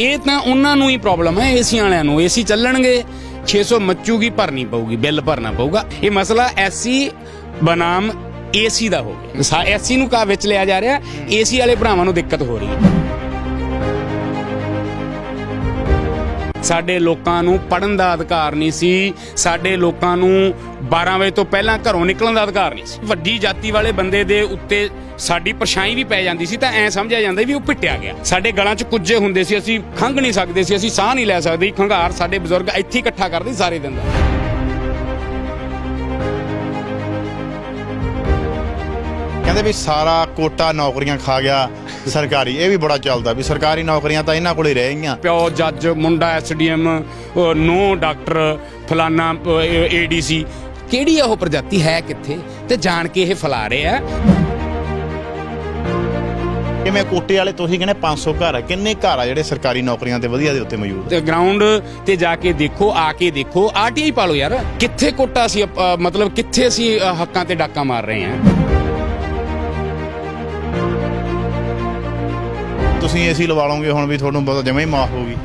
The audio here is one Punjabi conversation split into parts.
ਇਹ ਤਾਂ ਉਹਨਾਂ ਨੂੰ ਹੀ ਪ੍ਰੋਬਲਮ ਹੈ, ਏਸੀ ਵਾਲਿਆਂ ਨੂੰ। ਏਸੀ ਚੱਲਣਗੇ 600 ਮੱਚੂਗੀ, ਭਰਨੀ ਪਊਗੀ, ਬਿੱਲ ਭਰਨਾ ਪਊਗਾ। ਇਹ ਮਸਲਾ ਐਸੀ ਬਨਾਮ ਏਸੀ ਦਾ ਹੋ ਗਿਆ। ਐਸੀ ਨੂੰ ਕਾ ਵਿੱਚ ਲਿਆ ਜਾ ਰਿਹਾ, ਏਸੀ ਵਾਲੇ ਭਰਾਵਾਂ ਨੂੰ ਦਿੱਕਤ ਹੋ ਰਹੀ ਹੈ। ਸਾਡੇ ਲੋਕਾਂ ਨੂੰ ਪੜ੍ਹਨ ਦਾ ਅਧਿਕਾਰ ਨਹੀਂ ਸੀ, ਸਾਡੇ ਲੋਕਾਂ ਨੂੰ 12 ਵਜੇ ਤੋਂ ਪਹਿਲਾਂ ਘਰੋਂ ਨਿਕਲਣ ਦਾ ਅਧਿਕਾਰ ਨਹੀਂ ਸੀ। ਵੱਡੀ ਜਾਤੀ ਵਾਲੇ ਬੰਦੇ ਦੇ ਉੱਤੇ ਸਾਡੀ ਪਰਛਾਈ ਵੀ ਪੈ ਜਾਂਦੀ ਸੀ ਤਾਂ ਐਂ ਸਮਝਿਆ ਜਾਂਦਾ ਵੀ ਉਹ ਪਿੱਟਿਆ ਗਿਆ। ਸਾਡੇ ਗਲਾਂ 'ਚ ਕੁੱਜੇ ਹੁੰਦੇ ਸੀ, ਅਸੀਂ ਖੰਘ ਨਹੀਂ ਸਕਦੇ ਸੀ, ਅਸੀਂ ਸਾਹ ਨਹੀਂ ਲੈ ਸਕਦੇ। ਖੰਘਾਰ ਸਾਡੇ ਬਜ਼ੁਰਗ ਇੱਥੇ ਇਕੱਠਾ ਕਰਦੇ ਸਾਰੇ ਦਿਨ ਦਾ। ਕਹਿੰਦੇ ਵੀ ਸਾਰਾ ਕੋਟਾ ਨੌਕਰੀਆਂ ਖਾ ਗਿਆ ਸਰਕਾਰੀ। ਇਹ ਵੀ ਬੜਾ ਚੱਲਦਾ ਵੀ ਸਰਕਾਰੀ ਨੌਕਰੀਆਂ ਤਾਂ ਇਹਨਾਂ ਕੋਲੇ ਰਹਿ ਗਈਆਂ। ਪਿਓ ਜੱਜ, ਮੁੰਡਾ SDM, ਨੋ ਡਾਕਟਰ, ਫਲਾਨਾ ADC। ਕਿਹੜੀ ਆ ਉਹ ਪ੍ਰਜਾਤੀ ਹੈ ਕਿੱਥੇ? ਤੇ ਜਾਣ ਕੇ ਇਹ ਫੈਲਾ ਰਹੇ ਆ। ਕਿਵੇਂ ਕੋਟੇ ਵਾਲੇ ਤੁਸੀਂ ਕਹਿੰਦੇ 500 ਘਰ ਆ, ਕਿੰਨੇ ਘਰ ਆ ਜਿਹੜੇ ਸਰਕਾਰੀ ਨੌਕਰੀਆਂ ਤੇ ਵਧੀਆ ਦੇ ਉੱਤੇ ਮੌਜੂਦ? ਤੇ ਗਰਾਊਂਡ ਤੇ ਜਾ ਕੇ ਦੇਖੋ, ਆ ਕੇ ਦੇਖੋ, RTI ਪਾ ਲਓ ਯਾਰ। ਕਿੱਥੇ ਕੋਟਾ ਸੀ, ਮਤਲਬ ਕਿੱਥੇ ਅਸੀਂ ਹੱਕਾਂ ਤੇ ਡਾਕਾ ਮਾਰ ਰਹੇ ਹਾਂ। ਤੁਸੀਂ ਏਸੀ ਲਵਾ ਲਓਗੇ ਹੁਣ ਵੀ ਤੁਹਾਨੂੰ ਬਹੁਤ ਜਮਾ ਹੀ ਮਾਫ ਹੋਊਗੀ।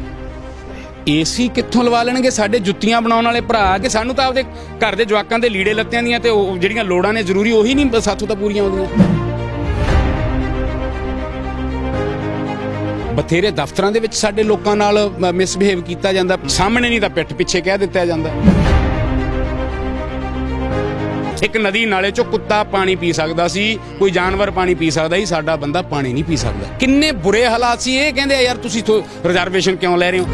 ਏਸੀ ਕਿੱਥੋਂ ਲਵਾ ਲੈਣਗੇ? ਸਾਡੇ ਜੁੱਤੀਆਂ ਬਣਾਉਣ ਵਾਲੇ ਭਰਾ, ਕਿ ਸਾਨੂੰ ਤਾਂ ਆਪਦੇ ਘਰ ਦੇ ਜਵਾਕਾਂ ਦੇ ਲੀੜੇ ਲੱਤਿਆਂ ਦੀਆਂ ਤੇ ਉਹ ਜਿਹੜੀਆਂ ਲੋੜਾਂ ਨੇ ਜ਼ਰੂਰੀ ਉਹੀ ਨਹੀਂ ਸਾਥੋਂ ਤਾਂ ਪੂਰੀਆਂ ਹੁੰਦੀਆਂ। ਬਥੇਰੇ ਦਫ਼ਤਰਾਂ ਦੇ ਵਿੱਚ ਸਾਡੇ ਲੋਕਾਂ ਨਾਲ ਮਿਸਬਿਹੇਵ ਕੀਤਾ ਜਾਂਦਾ, ਸਾਹਮਣੇ ਨਹੀਂ ਤਾਂ ਪਿੱਠ ਪਿੱਛੇ ਕਹਿ ਦਿੱਤਾ ਜਾਂਦਾ। ਇੱਕ ਨਦੀ ਨਾਲੇ ਚੋਂ ਕੁੱਤਾ ਪਾਣੀ ਪੀ ਸਕਦਾ ਸੀ, ਕੋਈ ਜਾਨਵਰ ਪਾਣੀ ਪੀ ਸਕਦਾ ਸੀ, ਸਾਡਾ ਬੰਦਾ ਪਾਣੀ ਨਹੀਂ ਪੀ ਸਕਦਾ। ਕਿੰਨੇ ਬੁਰੇ ਹਾਲਾਤ ਸੀ। ਇਹ ਕਹਿੰਦੇ ਆ ਯਾਰ ਤੁਸੀਂ ਰਿਜ਼ਰਵੇਸ਼ਨ ਕਿਉਂ ਲੈ ਰਹੇ ਹੋ?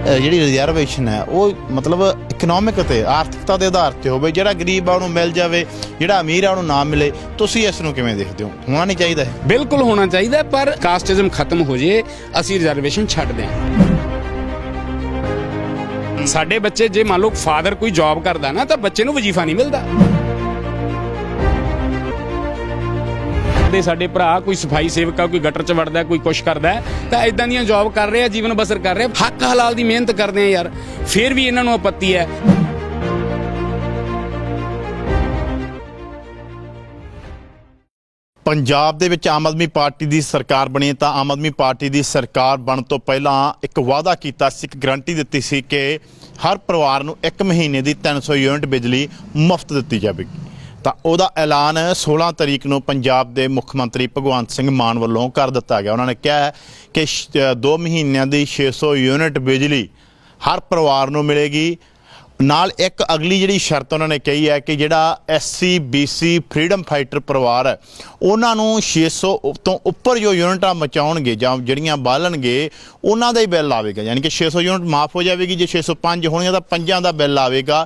ਜਿਹੜੀ ਰਿਜ਼ਰਵੇਸ਼ਨ ਹੈ ਉਹ ਮਤਲਬ ਇਕਨੋਮਿਕ ਤੇ ਆਰਥਿਕਤਾ ਦੇ ਆਧਾਰ ਤੇ ਹੋਵੇ। ਜਿਹੜਾ ਗਰੀਬ ਆ ਉਹਨੂੰ ਮਿਲ ਜਾਵੇ, ਜਿਹੜਾ ਅਮੀਰ ਆ ਉਹਨੂੰ ਨਾ ਮਿਲੇ। ਤੁਸੀਂ ਇਸ ਨੂੰ ਕਿਵੇਂ ਦੇਖਦੇ ਹੋ? ਹੋਣਾ ਨਹੀਂ ਚਾਹੀਦਾ? ਬਿਲਕੁਲ ਹੋਣਾ ਚਾਹੀਦਾ, ਪਰ ਕਾਸਟਿਜ਼ਮ ਖਤਮ ਹੋ ਜੇ, ਅਸੀਂ ਰਿਜ਼ਰਵੇਸ਼ਨ ਛੱਡ ਦਿਆਂ। ਸਾਡੇ ਬੱਚੇ, ਜੇ ਮੰਨ ਲਓ ਫਾਦਰ ਕੋਈ ਜੌਬ ਕਰਦਾ ਨਾ, ਤਾਂ ਬੱਚੇ ਨੂੰ ਵਜ਼ੀਫਾ ਨਹੀਂ ਮਿਲਦਾ। ਸਾਡੇ ਭਰਾ ਕੋਈ ਸਫਾਈ ਸੇਵਕਾ, ਕੋਈ ਗਟਰ 'ਚ ਵੜਦਾ, ਕੋਈ ਕੁਛ ਕਰਦਾ, ਤਾਂ ਇਦਾਂ ਦੀਆਂ ਜੌਬ ਕਰ ਰਹੇ ਆ, ਜੀਵਨ ਬਸਰ ਕਰ ਰਹੇ ਆ, ਹੱਕ ਹਲਾਲ ਦੀ ਮਿਹਨਤ ਕਰਦੇ ਆ ਯਾਰ, ਫਿਰ ਵੀ ਇਹਨਾਂ ਨੂੰ ਆਪੱਤੀ ਹੈ। ਪੰਜਾਬ ਦੇ ਵਿੱਚ ਆਮ ਆਦਮੀ ਪਾਰਟੀ ਦੀ ਸਰਕਾਰ ਬਣੀ ਤਾਂ ਆਮ ਆਦਮੀ ਪਾਰਟੀ ਦੀ ਸਰਕਾਰ ਬਣਨ ਤੋਂ ਪਹਿਲਾਂ ਇੱਕ ਵਾਅਦਾ ਕੀਤਾ ਸੀ, ਇੱਕ ਗਰੰਟੀ ਦਿੱਤੀ ਸੀ ਕਿ ਹਰ ਪਰਿਵਾਰ ਨੂੰ 1 ਮਹੀਨੇ ਦੀ 300 ਯੂਨਿਟ ਬਿਜਲੀ ਮੁਫਤ ਦਿੱਤੀ ਜਾਵੇਗੀ। ਤਾਂ ਉਹਦਾ ਐਲਾਨ 16 ਤਰੀਕ ਨੂੰ ਪੰਜਾਬ ਦੇ ਮੁੱਖ ਮੰਤਰੀ ਭਗਵੰਤ ਸਿੰਘ ਮਾਨ ਵੱਲੋਂ ਕਰ ਦਿੱਤਾ ਗਿਆ। ਉਹਨਾਂ ਨੇ ਕਿਹਾ ਕਿ 2 ਮਹੀਨਿਆਂ ਦੀ 600 ਯੂਨਿਟ ਬਿਜਲੀ ਹਰ ਪਰਿਵਾਰ ਨੂੰ ਮਿਲੇਗੀ। ਨਾਲ ਇੱਕ ਅਗਲੀ ਜਿਹੜੀ ਸ਼ਰਤ ਉਹਨਾਂ ਨੇ ਕਹੀ ਹੈ ਕਿ ਜਿਹੜਾ SC BC ਫਰੀडम ਫਾਈਟਰ ਪਰਿਵਾਰ ਹੈ ਉਹਨਾਂ ਨੂੰ 600 ਤੋਂ ਉੱਪਰ ਜੋ ਯੂਨਿਟਾਂ ਮਚਾਉਣਗੇ ਜਾਂ ਜਿਹੜੀਆਂ ਬਾਲਣਗੇ ਉਹਨਾਂ ਦਾ ਹੀ ਬਿੱਲ ਆਵੇਗਾ। ਯਾਨੀ ਕਿ 600 ਯੂਨਿਟ ਮਾਫ ਹੋ ਜਾਵੇਗੀ। ਜੇ 605 ਹੋਣਗੀਆਂ ਤਾਂ 5 ਦਾ ਬਿੱਲ ਆਵੇਗਾ,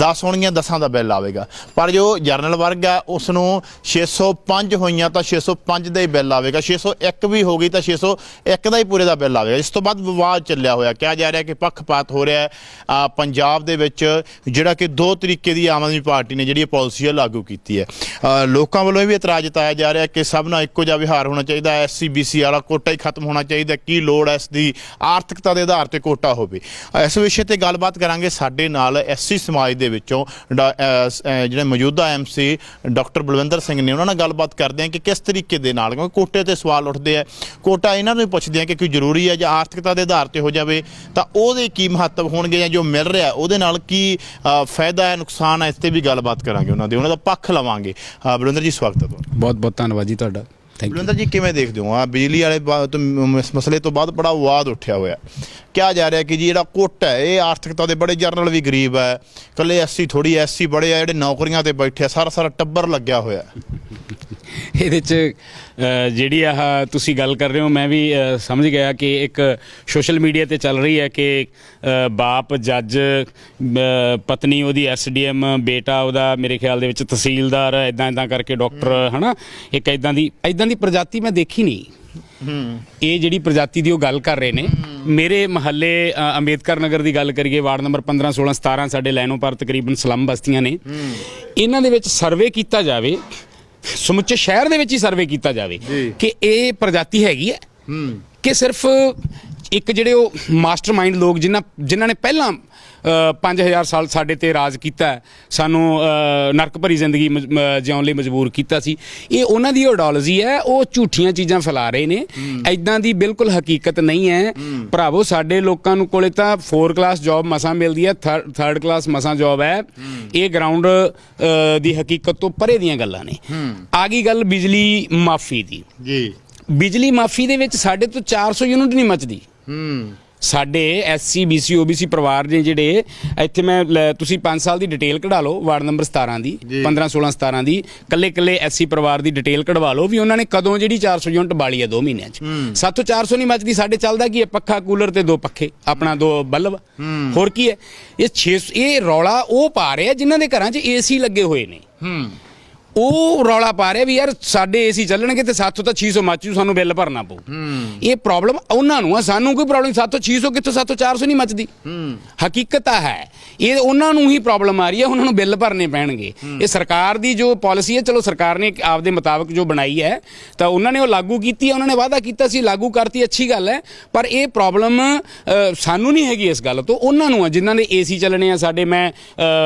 10 ਹੋਣਗੀਆਂ 10 ਦਾ ਬਿੱਲ ਆਵੇਗਾ। ਪਰ ਜੋ ਜਰਨਲ ਵਰਗ ਹੈ ਉਸ ਨੂੰ 605 ਹੋਈਆਂ ਤਾਂ 605 ਦਾ ਹੀ ਬਿੱਲ ਆਵੇਗਾ। 601 ਵੀ ਹੋ ਗਈ ਤਾਂ 601 ਦਾ ਹੀ ਪੂਰੇ ਦਾ ਬਿੱਲ ਆਵੇਗਾ। ਇਸ ਤੋਂ ਬਾਅਦ ਵਿਵਾਦ ਚੱਲਿਆ ਹੋਇਆ, ਕਿਹਾ ਜਾ ਰਿਹਾ ਕਿ ਪੱਖਪਾਤ ਹੋ ਰਿਹਾ ਹੈ ਪੰਜਾਬ ਦੇ ਵਿੱਚ, ਜਿਹੜਾ ਕਿ 2 ਤਰੀਕੇ ਦੀ ਆਮ ਆਦਮੀ ਪਾਰਟੀ ਨੇ ਜਿਹੜੀ ਪਾਲਿਸੀ ਹੈ ਲਾਗੂ ਕੀਤੀ ਹੈ। ਲੋਕਾਂ ਵੱਲੋਂ ਵੀ ਇਤਰਾਜ਼ ਜਤਾਇਆ ਜਾ ਰਿਹਾ ਕਿ ਸਭ ਨਾਲ ਇੱਕੋ ਜਿਹਾ ਵਿਹਾਰ ਹੋਣਾ ਚਾਹੀਦਾ, SC BC ਵਾਲਾ ਕੋਟਾ ਹੀ ਖਤਮ ਹੋਣਾ ਚਾਹੀਦਾ। ਕੀ ਲੋੜ ਹੈ ਇਸ ਦੀ? ਆਰਥਿਕਤਾ ਦੇ ਆਧਾਰ ਤੇ ਕੋਟਾ ਹੋਵੇ। ਇਸ ਵਿਸ਼ੇ ਤੇ ਗੱਲਬਾਤ ਕਰਾਂਗੇ। ਸਾਡੇ ਨਾਲ SC ਸਮਾਜ ਦੇ ਵਿੱਚੋਂ ਜਿਹੜੇ ਮੌਜੂਦਾ MC ਡਾਕਟਰ ਬਲਵਿੰਦਰ ਸਿੰਘ ਨੇ, ਉਹਨਾਂ ਨਾਲ ਗੱਲਬਾਤ ਕਰਦੇ ਹਾਂ ਕਿ ਕਿਸ ਤਰੀਕੇ ਦੇ ਨਾਲ, ਕਿਉਂਕਿ ਕੋਟੇ ਤੇ ਸਵਾਲ ਉੱਠਦੇ ਆ। ਕੋਟਾ ਇਹਨਾਂ ਨੂੰ ਵੀ ਪੁੱਛਦੇ ਆ ਕਿ ਕੋਈ ਜ਼ਰੂਰੀ ਹੈ ਜਾਂ ਆਰਥਿਕਤਾ ਦੇ ਆਧਾਰ ਤੇ ਹੋ ਜਾਵੇ ਤਾਂ ਉਹਦੇ ਕੀ ਮਹੱਤਵ ਹੋਣਗੇ, ਜਾਂ ਜੋ ਮਿਲ ਰਿਹਾ ਉਹਦੇ ਨਾਲ ਕੀ ਫਾਇਦਾ ਹੈ, ਨੁਕਸਾਨ ਹੈ। ਇਸ ਤੇ ਵੀ ਗੱਲਬਾਤ ਕਰਾਂਗੇ, ਉਹਨਾਂ ਦਾ ਪੱਖ ਲਵਾਂਗੇ। ਬਲਵਿੰਦਰ ਜੀ ਸਵਾਗਤ ਹੈ ਤੁਹਾਡਾ। ਬਹੁਤ ਬਹੁਤ ਧੰਨਵਾਦ ਜੀ ਤੁਹਾਡਾ। ਬਲਵਿੰਦਰ ਜੀ ਕਿਵੇਂ ਦੇਖਦੇ ਹੋ ਬਿਜਲੀ ਵਾਲੇ ਮਸਲੇ ਤੋਂ ਬਾਅਦ ਬੜਾ ਵਿਵਾਦ ਉੱਠਿਆ ਹੋਇਆ? ਕਿਹਾ ਜਾ ਰਿਹਾ ਕਿ ਜੀ ਜਿਹੜਾ ਕੋਟਾ ਹੈ ਇਹ ਆਰਥਿਕਤਾ ਦੇ ਬੜੇ ਜਰਨਲ ਵੀ ਗਰੀਬ ਹੈ, ਇਕੱਲੇ SC ਥੋੜੀ SC ਬੜੇ ਆ ਜਿਹੜੇ ਨੌਕਰੀਆਂ ਤੇ ਬੈਠੇ ਆ, ਸਾਰਾ ਟੱਬਰ ਲੱਗਿਆ ਹੋਇਆ। ਇਹਦੇ 'ਚ ਜਿਹੜੀ ਆਹ ਤੁਸੀਂ ਗੱਲ ਕਰ ਰਹੇ ਹੋ, ਮੈਂ ਵੀ ਸਮਝ ਗਿਆ ਕਿ ਇੱਕ ਸੋਸ਼ਲ ਮੀਡੀਆ ਤੇ ਚੱਲ ਰਹੀ ਹੈ ਕਿ ਬਾਪ ਜੱਜ, ਪਤਨੀ ਉਹਦੀ SDM, ਬੇਟਾ ਉਹਦਾ ਮੇਰੇ ਖਿਆਲ ਦੇ ਵਿੱਚ ਤਹਿਸੀਲਦਾਰ, ਇੱਦਾਂ ਕਰਕੇ ਡਾਕਟਰ, ਹੈ ਨਾ। ਇੱਕ ਇੱਦਾਂ ਦੀ ਪ੍ਰਜਾਤੀ ਮੈਂ ਦੇਖੀ ਨਹੀਂ। ਇਹ ਜਿਹੜੀ ਪ੍ਰਜਾਤੀ ਦੀ ਉਹ ਗੱਲ ਕਰ ਰਹੇ ਨੇ, ਮੇਰੇ ਮਹੱਲੇ ਅੰਬੇਦਕਰ ਨਗਰ ਦੀ ਗੱਲ ਕਰੀਏ, ਵਾਰਡ ਨੰਬਰ 15, 16, 17 ਸਾਡੇ ਲਾਈਨੋਂ ਪਰ ਤਕਰੀਬਨ ਸਲਮ ਬਸਤੀਆਂ ਨੇ। ਇਹਨਾਂ ਦੇ ਵਿੱਚ ਸਰਵੇ ਕੀਤਾ ਜਾਵੇ, ਸਮੁੱਚੇ ਸ਼ਹਿਰ ਦੇ ਵਿੱਚ ਹੀ ਸਰਵੇ ਕੀਤਾ ਜਾਵੇ ਕਿ ਇਹ ਪ੍ਰਜਾਤੀ ਹੈਗੀ ਹੈ ਕਿ ਸਿਰਫ ਇੱਕ ਜਿਹੜੇ ਉਹ ਮਾਸਟਰਮਾਈਂਡ ਲੋਕ ਜਿਨ੍ਹਾਂ ਨੇ ਪਹਿਲਾਂ 5000 ਸਾਲ ਸਾਡੇ ਤੇ ਰਾਜ ਕੀਤਾ, ਸਾਨੂੰ ਨਰਕ ਭਰੀ ਜ਼ਿੰਦਗੀ ਜਿਉਣ ਲਈ ਮਜਬੂਰ ਕੀਤਾ ਸੀ। ਇਹ ਉਹਨਾਂ ਦੀ ਆਈਡੀਓਲੋਜੀ ਹੈ, ਉਹ ਝੂਠੀਆਂ ਚੀਜ਼ਾਂ ਫੈਲਾ ਰਹੇ ਨੇ। ਐਦਾਂ ਦੀ ਬਿਲਕੁਲ ਹਕੀਕਤ ਨਹੀਂ ਹੈ ਭਰਾਵੋ। ਸਾਡੇ ਲੋਕਾਂ ਨੂੰ ਕੋਲੇ ਤਾਂ 4 ਕਲਾਸ ਜੌਬ ਮਸਾਂ ਮਿਲਦੀ ਹੈ, 3rd ਕਲਾਸ ਮਸਾਂ ਜੌਬ ਹੈ। ਇਹ ਗਰਾਊਂਡ ਦੀ ਹਕੀਕਤ ਤੋਂ ਪਰੇ ਦੀਆਂ ਗੱਲਾਂ ਨੇ। ਆ ਗਈ ਗੱਲ ਬਿਜਲੀ ਮਾਫੀ ਦੀ ਜੀ। ਬਿਜਲੀ ਮਾਫੀ ਦੇ ਵਿੱਚ ਸਾਡੇ ਤੋਂ 400 ਯੂਨਿਟ ਨਹੀਂ ਮੱਚਦੀ। ਸਾਡੇ SC BC OBC ਪਰਿਵਾਰ ਨੇ ਜਿਹੜੇ ਇੱਥੇ ਤੁਸੀਂ 5 ਸਾਲ ਦੀ ਡਿਟੇਲ ਕਢਾ ਲਓ ਵਾਰਡ ਨੰਬਰ 17 ਦੀ, 15 16 17 ਦੀ, ਕੱਲੇ SC ਪਰਿਵਾਰ ਦੀ ਡਿਟੇਲ ਕਢਵਾ ਲਓ ਵੀ ਉਹਨਾਂ ਨੇ ਕਦੋਂ ਜਿਹੜੀ 400 ਯੂਨਿਟ ਬਾਲੀ ਹੈ 2 ਮਹੀਨਿਆਂ 'ਚ। ਸਾਥੋਂ 400 ਨਹੀਂ ਮੱਚਦੀ। ਸਾਡੇ ਚੱਲਦਾ ਕੀ ਹੈ, ਪੱਖਾ ਕੂਲਰ ਤੇ 2 ਪੱਖੇ, ਆਪਣਾ 2 ਬਲਬ, ਹੋਰ ਕੀ ਹੈ। ਇਹ ਰੌਲਾ ਉਹ ਪਾ ਰਿਹਾ ਜਿਨ੍ਹਾਂ ਦੇ ਘਰਾਂ 'ਚ AC ਲੱਗੇ ਹੋਏ ਨੇ। ਉਹ ਰੌਲਾ ਪਾ ਰਿਹਾ ਵੀ ਯਾਰ ਸਾਡੇ AC ਚੱਲਣਗੇ ਤੇ ਸਾਥੋਂ ਤਾਂ 600 ਮੱਚੂ, ਸਾਨੂੰ ਬਿੱਲ ਭਰਨਾ ਪਊ। ਇਹ ਪ੍ਰੋਬਲਮ ਉਹਨਾਂ ਨੂੰ ਆ, ਸਾਨੂੰ ਕੋਈ ਪ੍ਰੋਬਲਮ। ਸਾਥੋਂ 600 ਕਿੱਥੋਂ, ਸਾਥੋਂ 400 ਨਹੀਂ ਮੱਚਦੀ। ਹਕੀਕਤ ਆ ਹੈ, ਇਹ ਉਹਨਾਂ ਨੂੰ ਹੀ ਪ੍ਰੋਬਲਮ ਆ ਰਹੀ ਹੈ, ਉਹਨਾਂ ਨੂੰ ਬਿੱਲ ਭਰਨੇ ਪੈਣਗੇ। ਇਹ ਸਰਕਾਰ ਦੀ ਜੋ ਪਾਲਿਸੀ ਹੈ, ਚਲੋ ਸਰਕਾਰ ਨੇ ਆਪਦੇ ਮੁਤਾਬਕ ਜੋ ਬਣਾਈ ਹੈ ਤਾਂ ਉਹਨਾਂ ਨੇ ਉਹ ਲਾਗੂ ਕੀਤੀ ਹੈ, ਉਹਨਾਂ ਨੇ ਵਾਅਦਾ ਕੀਤਾ ਸੀ ਲਾਗੂ ਕਰਤੀ, ਅੱਛੀ ਗੱਲ ਹੈ। ਪਰ ਇਹ ਪ੍ਰੋਬਲਮ ਸਾਨੂੰ ਨਹੀਂ ਹੈਗੀ ਇਸ ਗੱਲ ਤੋਂ, ਉਹਨਾਂ ਨੂੰ ਆ ਜਿਨ੍ਹਾਂ ਦੇ AC ਚੱਲਣੇ ਆ ਸਾਡੇ। ਮੈਂ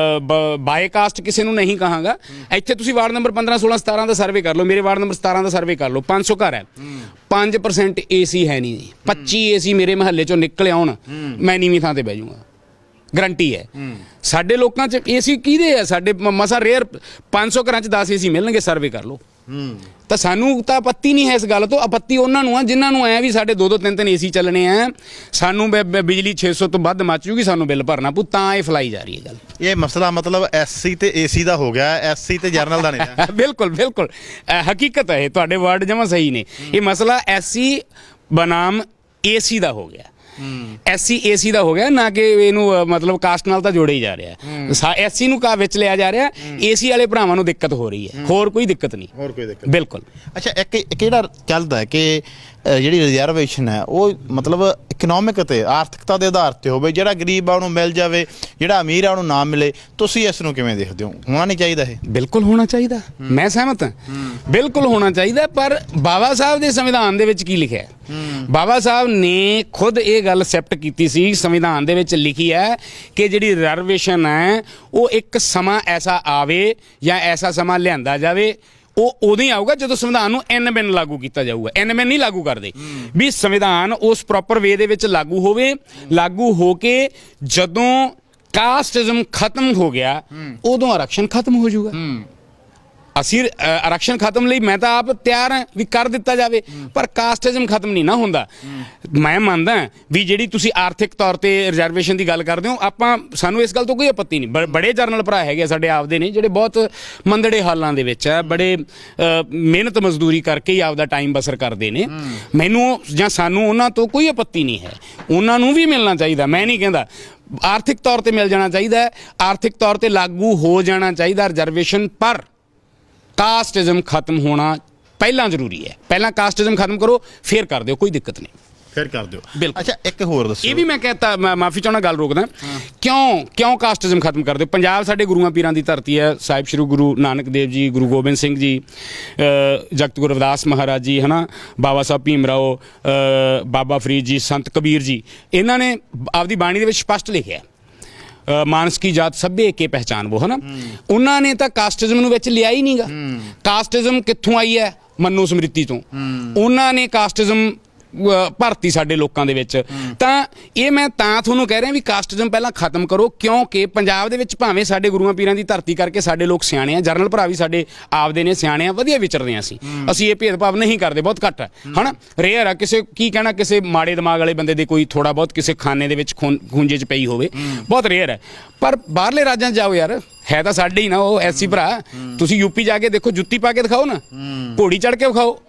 ਬਾਏਕਾਸਟ ਕਿਸੇ ਨੂੰ ਨਹੀਂ ਕਹਾਂਗਾ। ਇੱਥੇ ਤੁਸੀਂ ਵਾਰਡ ਨੰਬਰ 15 16 17 ਦਾ ਸਰਵੇ ਕਰ ਲਓ, ਮੇਰੇ ਵਾਰਡ ਨੰਬਰ 17 ਦਾ ਸਰਵੇ ਕਰ ਲਓ, 500 ਘਰ ਹੈ, 5% AC ਹੈ ਨਹੀਂ। 25 AC ਮੇਰੇ ਮਹੱਲੇ ਚੋਂ ਨਿਕਲ ਆਉਣ, ਮੈਂ ਨੀਵੀਂ ਥਾਂ ਤੇ ਬਹਿ ਜਾਊਂਗਾ, ਗਰੰਟੀ ਹੈ। ਸਾਡੇ ਲੋਕਾਂ 'ਚ AC ਕਿਹਦੇ ਆ? ਸਾਡੇ ਮਸਾ ਰੇਅਰ 500 ਘਰਾਂ 'ਚ 10 AC ਮਿਲਣਗੇ, ਸਰਵੇ ਕਰ ਲਓ। ਤਾਂ ਸਾਨੂੰ ਤਾਂ ਆਪੱਤੀ ਨਹੀਂ ਹੈ ਇਸ ਗੱਲ ਤੋਂ। ਆਪੱਤੀ ਉਹਨਾਂ ਨੂੰ ਆ ਜਿਨ੍ਹਾਂ ਨੂੰ ਆਇਆ ਵੀ ਸਾਡੇ 2-2 3-3 AC ਚੱਲਣੇ ਆ, ਸਾਨੂੰ ਬਿਜਲੀ 600 ਤੋਂ ਵੱਧ ਮੱਚ ਜੂਗੀ, ਸਾਨੂੰ ਬਿੱਲ ਭਰਨਾ ਪਊ, ਤਾਂ ਇਹ ਫਲਾਈ ਜਾ ਰਹੀ ਹੈ ਗੱਲ। ਇਹ ਮਸਲਾ ਮਤਲਬ SC ਤੇ AC ਦਾ ਹੋ ਗਿਆ, SC ਤੇ ਜਰਨਲ ਦਾ ਨਹੀਂ। ਬਿਲਕੁਲ ਹਕੀਕਤ ਹੈ, ਤੁਹਾਡੇ ਵਰਡ ਜਮਾਂ ਸਹੀ ਨੇ। ਇਹ ਮਸਲਾ SC ਬਨਾਮ AC ਦਾ ਹੋ ਗਿਆ। SC AC ਦਾ ਹੋ ਗਿਆ, ਨਾ ਕਿ ਇਹਨੂੰ ਮਤਲਬ ਕਾਸਟ ਨਾਲ ਤਾਂ ਜੋੜਿਆ ਹੀ ਜਾ ਰਿਹਾ। SC ਨੂੰ ਵਿੱਚ ਲਿਆ ਜਾ ਰਿਹਾ, AC ਵਾਲੇ ਭਰਾਵਾਂ ਨੂੰ ਦਿੱਕਤ ਹੋ ਰਹੀ ਹੈ, ਹੋਰ ਕੋਈ ਦਿੱਕਤ ਨਹੀਂ। ਬਿਲਕੁਲ। ਅੱਛਾ, ਇੱਕ ਜਿਹੜਾ ਚੱਲਦਾ ਹੈ ਕਿ ਜਿਹੜੀ ਰਿਜ਼ਰਵੇਸ਼ਨ ਹੈ ਉਹ ਮਤਲਬ ਇਕਨੋਮਿਕ ਤੇ ਆਰਥਿਕਤਾ ਦੇ ਆਧਾਰ ਤੇ ਹੋਵੇ, ਜਿਹੜਾ ਗਰੀਬ ਆ ਉਹਨੂੰ ਮਿਲ ਜਾਵੇ, ਜਿਹੜਾ ਅਮੀਰ ਆ ਉਹਨੂੰ ਨਾ ਮਿਲੇ। ਤੁਸੀਂ ਇਸ ਨੂੰ ਕਿਵੇਂ ਦੇਖਦੇ ਹੋ? ਹੋਣਾ ਨਹੀਂ ਚਾਹੀਦਾ ਇਹ? ਬਿਲਕੁਲ ਹੋਣਾ ਚਾਹੀਦਾ, ਮੈਂ ਸਹਿਮਤ ਹਾਂ, ਬਿਲਕੁਲ ਹੋਣਾ ਚਾਹੀਦਾ। ਪਰ ਬਾਬਾ ਸਾਹਿਬ ਦੇ ਸੰਵਿਧਾਨ ਦੇ ਵਿੱਚ ਕੀ ਲਿਖਿਆ? ਬਾਬਾ ਸਾਹਿਬ ਨੇ ਖੁਦ ਇਹ ਗੱਲ ਐਕਸੈਪਟ ਕੀਤੀ ਸੀ, ਸੰਵਿਧਾਨ ਦੇ ਵਿੱਚ ਲਿਖੀ ਹੈ ਕਿ ਜਿਹੜੀ ਰਿਜ਼ਰਵੇਸ਼ਨ ਹੈ ਉਹ ਇੱਕ ਸਮਾਂ ਐਸਾ ਆਵੇ ਜਾਂ ਐਸਾ ਸਮਾਂ ਲਿਆਂਦਾ ਜਾਵੇ, ਉਹ ਉਦੋਂ ਹੀ ਆਊਗਾ ਜਦੋਂ ਸੰਵਿਧਾਨ ਨੂੰ ਐਨ ਲਾਗੂ ਕੀਤਾ ਜਾਊਗਾ। ਐਨ ਨਹੀਂ ਲਾਗੂ ਕਰਦੇ ਵੀ ਸੰਵਿਧਾਨ ਉਸ ਪ੍ਰੋਪਰ ਵੇ ਦੇ ਵਿੱਚ ਲਾਗੂ ਹੋਵੇ। ਲਾਗੂ ਹੋ ਕੇ ਜਦੋਂ ਕਾਸਟਿਜ਼ਮ ਖਤਮ ਹੋ ਗਿਆ ਉਦੋਂ ਆਰਕਸ਼ਣ ਖਤਮ ਹੋ ਜਾਊਗਾ। ਅਸੀਂ ਆਰਕਸ਼ਣ ਖਤਮ ਲਈ ਮੈਂ ਤਾਂ ਆਪ ਤਿਆਰ ਹਾਂ ਵੀ ਕਰ ਦਿੱਤਾ ਜਾਵੇ, ਪਰ ਕਾਸਟਿਜ਼ਮ ਖਤਮ ਨਹੀਂ ਨਾ ਹੁੰਦਾ। ਮੈਂ ਮੰਨਦਾ ਵੀ ਜਿਹੜੀ ਤੁਸੀਂ ਆਰਥਿਕ ਤੌਰ ਤੇ ਰਿਜ਼ਰਵੇਸ਼ਨ ਦੀ ਗੱਲ ਕਰਦੇ ਹੋ, ਸਾਨੂੰ ਇਸ ਗੱਲ ਤੋਂ ਕੋਈ ਆਪੱਤੀ ਨਹੀਂ। ਬੜੇ ਜਰਨਲ ਭਰਾ ਹੈਗੇ ਸਾਡੇ ਆਪਦੇ ਨੇ ਜਿਹੜੇ ਬਹੁਤ ਮੰਦੜੇ ਹਾਲਾਂ ਦੇ ਵਿੱਚ ਹੈ, ਬੜੇ ਮਿਹਨਤ ਮਜ਼ਦੂਰੀ ਕਰਕੇ ਹੀ ਆਪਦਾ ਟਾਈਮ ਬਸਰ ਕਰਦੇ ਨੇ। ਮੈਨੂੰ ਜਾਂ ਸਾਨੂੰ ਉਹਨਾਂ ਤੋਂ ਕੋਈ ਆਪੱਤੀ ਨਹੀਂ ਹੈ, ਉਹਨਾਂ ਨੂੰ ਵੀ ਮਿਲਣਾ ਚਾਹੀਦਾ। ਮੈਂ ਨਹੀਂ ਕਹਿੰਦਾ, ਆਰਥਿਕ ਤੌਰ ਤੇ ਮਿਲ ਜਾਣਾ ਚਾਹੀਦਾ, ਆਰਥਿਕ ਤੌਰ ਤੇ ਲਾਗੂ ਹੋ ਜਾਣਾ ਚਾਹੀਦਾ ਰਿਜ਼ਰਵੇਸ਼ਨ, ਪਰ ਕਾਸਟਿਜ਼ਮ ਖਤਮ ਹੋਣਾ ਪਹਿਲਾਂ ਜ਼ਰੂਰੀ ਹੈ। ਪਹਿਲਾਂ ਕਾਸਟਿਜ਼ਮ ਖਤਮ ਕਰੋ, ਫਿਰ ਕਰ ਦਿਓ, ਕੋਈ ਦਿੱਕਤ ਨਹੀਂ, ਫਿਰ ਕਰ ਦਿਓ। ਬਿਲਕੁਲ। ਅੱਛਾ, ਇੱਕ ਹੋਰ ਦੱਸੋ। ਇਹ ਵੀ ਮੈਂ ਕਹਤਾ, ਮਾਫੀ ਚਾਹੁੰਦਾ, ਗੱਲ ਰੋਕਦਾ। ਕਿਉਂ ਕਾਸਟਿਜ਼ਮ ਖਤਮ ਕਰ ਦਿਓ? ਪੰਜਾਬ ਸਾਡੇ ਗੁਰੂਆਂ ਪੀਰਾਂ ਦੀ ਧਰਤੀ ਹੈ। ਸਾਹਿਬ ਸ਼੍ਰੀ ਗੁਰੂ ਨਾਨਕ ਦੇਵ ਜੀ, ਗੁਰੂ ਗੋਬਿੰਦ ਸਿੰਘ ਜੀ, ਜਗਤ ਗੁਰੂ ਰਵਿਦਾਸ ਮਹਾਰਾਜ ਜੀ, ਹੈ ਨਾ, ਬਾਬਾ ਸਾਹਿਬ ਭੀਮ ਰਾਓ, ਬਾਬਾ ਫਰੀਦ ਜੀ, ਸੰਤ ਕਬੀਰ ਜੀ, ਇਹਨਾਂ ਨੇ ਆਪਦੀ ਬਾਣੀ ਦੇ ਵਿੱਚ ਸਪਸ਼ਟ ਲਿਖਿਆ ਮਾਨਸ ਕੀ ਜਾਤ ਸਭੇ ਏਕੇ ਪਹਿਚਾਨ ਵੋ, ਹੈ ਨਾ। ਉਹਨਾਂ ਨੇ ਤਾਂ ਕਾਸਟਿਜ਼ਮ ਨੂੰ ਵਿੱਚ ਲਿਆ ਹੀ ਨਹੀਂਗਾ। ਕਾਸਟਿਜ਼ਮ ਕਿੱਥੋਂ ਆਈ ਹੈ? ਮਨੂ ਸਮ੍ਰਿਤੀ ਤੋਂ। ਉਹਨਾਂ ਨੇ ਕਾਸਟਿਜ਼ਮ ਭਰਤੀ ਸਾਡੇ ਲੋਕਾਂ ਦੇ ਵਿੱਚ। ਤਾਂ ਇਹ ਮੈਂ ਤਾਂ ਤੁਹਾਨੂੰ ਕਹਿ ਰਿਹਾ ਵੀ ਕਾਸਟਿਜ਼ਮ ਪਹਿਲਾਂ ਖਤਮ ਕਰੋ, ਕਿਉਂਕਿ ਪੰਜਾਬ ਦੇ ਵਿੱਚ ਭਾਵੇਂ ਸਾਡੇ ਗੁਰੂਆਂ ਪੀਰਾਂ ਦੀ ਧਰਤੀ ਕਰਕੇ ਸਾਡੇ ਲੋਕ ਸਿਆਣੇ ਆ, ਜਰਨਲ ਭਰਾ ਵੀ ਸਾਡੇ ਆਪਦੇ ਨੇ ਸਿਆਣੇ ਆ, ਵਧੀਆ ਵਿਚਰਦੇ ਆ। ਅਸੀਂ ਇਹ ਭੇਦਭਾਵ ਨਹੀਂ ਕਰਦੇ, ਬਹੁਤ ਘੱਟ ਹੈ, ਹਨਾ। ਰੇਅਰ ਆ ਕਿਸੇ ਕੀ ਕਹਿਣਾ, ਕਿਸੇ ਮਾੜੇ ਦਿਮਾਗ ਵਾਲੇ ਬੰਦੇ ਦੇ ਕੋਈ ਥੋੜਾ ਬਹੁਤ ਕਿਸੇ ਖਾਨੇ ਦੇ ਵਿੱਚ ਖੂੰਜੇ 'ਚ ਪਈ ਹੋਵੇ, ਬਹੁਤ ਰੇਅਰ ਹੈ। ਪਰ ਬਾਹਰਲੇ ਰਾਜਾਂ 'ਚ ਜਾਓ ਯਾਰ, ਹੈ ਤਾਂ ਸਾਡੇ ਹੀ ਨਾ ਉਹ SC ਭਰਾ। ਤੁਸੀਂ UP ਜਾ ਕੇ ਦੇਖੋ, ਜੁੱਤੀ ਪਾ ਕੇ ਦਿਖਾਓ ਨਾ, ਘੋੜੀ ਚੜ੍ਹ ਕੇ ਵਿਖਾਓ।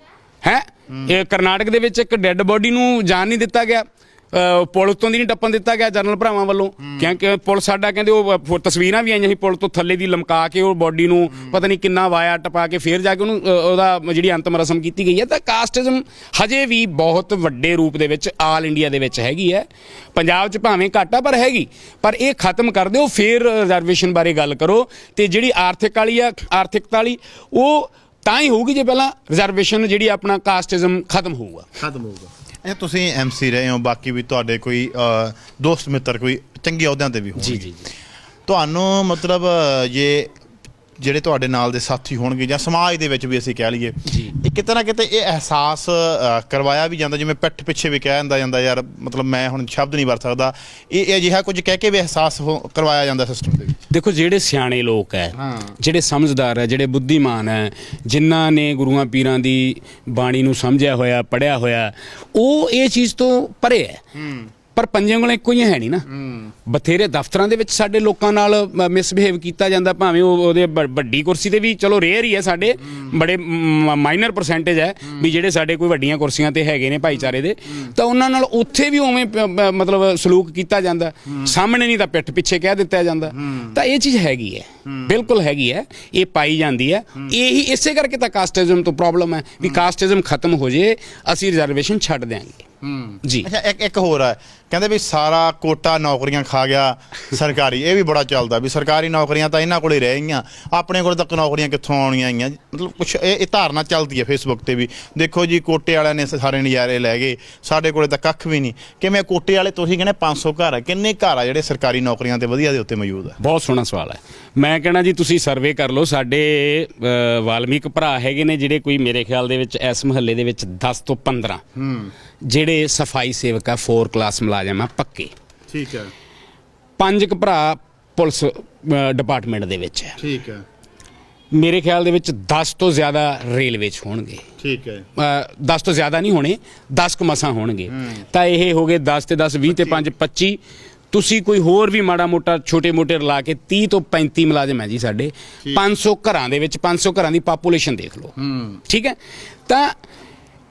ਹੈ ਇਹ ਕਰਨਾਟਕ ਦੇ ਵਿੱਚ ਇੱਕ ਡੈੱਡ ਬੋਡੀ ਨੂੰ ਜਾਣ ਨਹੀਂ ਦਿੱਤਾ ਗਿਆ, ਪੁਲ ਉੱਤੋਂ ਦੀ ਨਹੀਂ ਟੱਪਣ ਦਿੱਤਾ ਗਿਆ ਜਰਨਲ ਭਰਾਵਾਂ ਵੱਲੋਂ, ਕਿਉਂਕਿ ਪੁਲ ਸਾਡਾ ਕਹਿੰਦੇ ਉਹ ਤਸਵੀਰਾਂ ਵੀ ਆਈਆਂ ਸੀ ਪੁਲ ਤੋਂ ਥੱਲੇ ਦੀ ਲਮਕਾ ਕੇ ਉਹ ਬੋਡੀ ਨੂੰ ਪਤਾ ਨਹੀਂ ਕਿੰਨਾ ਵਾਇਆ ਟਪਾ ਕੇ ਫਿਰ ਜਾ ਕੇ ਉਹਨੂੰ ਉਹਦਾ ਜਿਹੜੀ ਅੰਤਮ ਰਸਮ ਕੀਤੀ ਗਈ ਹੈ। ਤਾਂ ਕਾਸਟਿਜ਼ਮ ਹਜੇ ਵੀ ਬਹੁਤ ਵੱਡੇ ਰੂਪ ਦੇ ਵਿੱਚ ਆਲ ਇੰਡੀਆ ਦੇ ਵਿੱਚ ਹੈਗੀ ਹੈ। ਪੰਜਾਬ 'ਚ ਭਾਵੇਂ ਘੱਟ ਆ ਪਰ ਹੈਗੀ, ਪਰ ਇਹ ਖਤਮ ਕਰ ਦਿਓ, ਫਿਰ ਰਿਜ਼ਰਵੇਸ਼ਨ ਬਾਰੇ ਗੱਲ ਕਰੋ। ਤੇ ਜਿਹੜੀ ਆਰਥਿਕਤਾ ਵਾਲੀ ਉਹ ਤਾਂ ਹੀ ਹੋਊਗੀ ਜੇ ਪਹਿਲਾਂ ਰਿਜ਼ਰਵੇਸ਼ਨ ਜਿਹੜੀ ਆਪਣਾ ਕਾਸਟਿਜ਼ਮ ਖਤਮ ਹੋਊਗਾ। ਇਹ ਤੁਸੀਂ MC ਰਹੇ ਹੋ, ਬਾਕੀ ਵੀ ਤੁਹਾਡੇ ਕੋਈ ਦੋਸਤ ਮਿੱਤਰ ਕੋਈ ਚੰਗੇ ਅਹੁਦਿਆਂ ਤੇ ਵੀ ਜੀ ਹੋਣਗੇ। ਜੀ ਜੀ ਤੁਹਾਨੂੰ ਮਤਲਬ ਜੇ ਜਿਹੜੇ ਤੁਹਾਡੇ ਨਾਲ ਦੇ ਸਾਥੀ ਹੋਣਗੇ ਜਾਂ ਸਮਾਜ ਦੇ ਵਿੱਚ ਵੀ ਅਸੀਂ ਕਹਿ ਲਈਏ, ਜੀ। ਇਹ ਕਿਤੇ ਨਾ ਕਿਤੇ ਇਹ ਅਹਿਸਾਸ ਕਰਵਾਇਆ ਵੀ ਜਾਂਦਾ, ਜਿਵੇਂ ਪਿੱਠ ਪਿੱਛੇ ਵੀ ਕਹਿ ਜਾਂਦਾ ਯਾਰ, ਮਤਲਬ ਮੈਂ ਹੁਣ ਸ਼ਬਦ ਨਹੀਂ ਵਰਤ ਸਕਦਾ, ਇਹ ਅਜਿਹਾ ਕੁਝ ਕਹਿ ਕੇ ਵੀ ਅਹਿਸਾਸ ਕਰਵਾਇਆ ਜਾਂਦਾ ਸਿਸਟਮ ਦੇ ਵਿੱਚ। ਦੇਖੋ ਜਿਹੜੇ ਸਿਆਣੇ ਲੋਕ ਹੈ, ਜਿਹੜੇ ਸਮਝਦਾਰ ਹੈ, ਜਿਹੜੇ ਬੁੱਧੀਮਾਨ ਹੈ, ਜਿਨ੍ਹਾਂ ਨੇ ਗੁਰੂਆਂ ਪੀਰਾਂ ਦੀ ਬਾਣੀ ਨੂੰ ਸਮਝਿਆ ਹੋਇਆ, ਪੜ੍ਹਿਆ ਹੋਇਆ, ਉਹ ਇਹ ਚੀਜ਼ ਤੋਂ ਪਰੇ ਹੈ। ਪਰ ਪੰਜੇ ਉਂਗਲਾਂ ਇੱਕੋ ਹੀ ਹੈ ਨਹੀਂ ਨਾ। ਬਥੇਰੇ ਦਫ਼ਤਰਾਂ ਦੇ ਵਿੱਚ ਸਾਡੇ ਲੋਕਾਂ ਨਾਲ ਮਿਸਬਿਹੇਵ ਕੀਤਾ ਜਾਂਦਾ, ਭਾਵੇਂ ਉਹਦੇ ਵੱਡੀ ਕੁਰਸੀ ਤੇ ਵੀ, ਚਲੋ ਰੇਅਰ ਹੀ ਹੈ, ਸਾਡੇ ਬੜੇ ਮਾਈਨਰ ਪਰਸੈਂਟੇਜ ਹੈ ਵੀ ਜਿਹੜੇ ਸਾਡੇ ਕੋਈ ਵੱਡੀਆਂ ਕੁਰਸੀਆਂ ਤੇ ਹੈਗੇ ਨੇ ਭਾਈਚਾਰੇ ਦੇ, ਤਾਂ ਉਹਨਾਂ ਨਾਲ ਉੱਥੇ ਵੀ ਉਵੇਂ ਮਤਲਬ ਸਲੂਕ ਕੀਤਾ ਜਾਂਦਾ, ਸਾਹਮਣੇ ਨਹੀਂ ਤਾਂ ਪਿੱਠ ਪਿੱਛੇ ਕਹਿ ਦਿੱਤਾ ਜਾਂਦਾ। ਤਾਂ ਇਹ ਚੀਜ਼ ਹੈਗੀ ਹੈ, ਬਿਲਕੁਲ ਹੈਗੀ ਹੈ, ਇਹ ਪਾਈ ਜਾਂਦੀ ਹੈ। ਇਹੀ ਇਸੇ ਕਰਕੇ ਤਾਂ ਕਾਸਟਿਜ਼ਮ ਤੋਂ ਪ੍ਰੋਬਲਮ ਹੈ ਵੀ ਕਾਸਟਿਜ਼ਮ ਖਤਮ ਹੋ ਜੇ, ਅਸੀਂ ਰਿਜ਼ਰਵੇਸ਼ਨ ਛੱਡ ਦਿਆਂਗੇ ਜੀ। ਅੱਛਾ, ਇੱਕ ਹੋਰ ਹੈ, ਕਹਿੰਦੇ ਵੀ ਸਾਰਾ ਕੋਟਾ ਨੌਕਰੀਆਂ ਖਾ ਗਿਆ ਸਰਕਾਰੀ। ਇਹ ਵੀ ਬੜਾ ਚੱਲਦਾ ਵੀ ਸਰਕਾਰੀ ਨੌਕਰੀਆਂ ਤਾਂ ਇਹਨਾਂ ਕੋਲੇ ਰਹਿ ਗਈਆਂ, ਆਪਣੇ ਕੋਲ ਤੱਕ ਨੌਕਰੀਆਂ ਕਿੱਥੋਂ ਆਉਣੀਆਂ ਆਈਆਂ। ਮਤਲਬ ਕੁਛ ਇਹ ਧਾਰਨਾ ਚੱਲਦੀ ਹੈ ਫੇਸਬੁੱਕ ਤੇ ਵੀ, ਦੇਖੋ ਜੀ ਕੋਟੇ ਵਾਲਿਆਂ ਨੇ ਸਾਰੇ ਨਜ਼ਾਰੇ ਲੈ ਗਏ, ਸਾਡੇ ਕੋਲੇ ਤਾਂ ਕੱਖ ਵੀ ਨਹੀਂ। ਕਿਵੇਂ ਕੋਟੇ ਵਾਲੇ, ਤੁਸੀਂ ਕਹਿੰਦੇ 500 ਘਰ ਆ, ਕਿੰਨੇ ਘਰ ਆ ਜਿਹੜੇ ਸਰਕਾਰੀ ਨੌਕਰੀਆਂ ਤੇ ਵਧੀਆ ਦੇ ਉੱਤੇ ਮੌਜੂਦ ਆ? ਬਹੁਤ ਸੋਹਣਾ ਸਵਾਲ ਹੈ। ਮੈਂ ਕਹਿਣਾ ਜੀ ਤੁਸੀਂ ਸਰਵੇ ਕਰ ਲਓ, ਸਾਡੇ ਵਾਲਮੀਕ ਭਰਾ ਹੈਗੇ ਨੇ ਜਿਹੜੇ ਕੋਈ ਮੇਰੇ ਖਿਆਲ ਦੇ ਵਿੱਚ ਇਸ ਮਹੱਲੇ ਦੇ ਵਿੱਚ 10 ਤੋਂ 15 ਜਿਹੜੇ ਸਫਾਈ ਸੇਵਕ ਆ, 4 ਕਲਾਸ ਮੁਲਾਜ਼ਮ ਆ ਪੱਕੇ। ਠੀਕ ਹੈ। 5 ਭਰਾ ਪੁਲਿਸ ਡਿਪਾਰਟਮੈਂਟ ਦੇ ਵਿੱਚ ਹੈ। ਠੀਕ ਹੈ। ਮੇਰੇ ਖਿਆਲ ਦੇ ਵਿੱਚ 10 ਤੋਂ ਜ਼ਿਆਦਾ ਰੇਲਵੇ 'ਚ ਹੋਣਗੇ। ਠੀਕ ਹੈ। 10 ਤੋਂ ਜ਼ਿਆਦਾ ਨਹੀਂ ਹੋਣੇ, 10 ਕੁ ਮਸਾਂ ਹੋਣਗੇ। ਤਾਂ ਇਹ ਹੋ ਗਏ 10 ਤੇ 10 20 ਤੇ 5 25। ਤੁਸੀਂ ਕੋਈ ਹੋਰ ਵੀ ਮਾੜਾ ਮੋਟਾ ਛੋਟੇ ਮੋਟੇ ਰਲਾ ਕੇ 30 ਤੋਂ 35 ਮੁਲਾਜ਼ਮ ਹੈ ਜੀ ਸਾਡੇ 500 ਘਰਾਂ ਦੇ ਵਿੱਚ। 500 ਘਰਾਂ ਦੀ ਪਾਪੂਲੇਸ਼ਨ ਦੇਖ ਲਓ। ਠੀਕ ਹੈ। ਤਾਂ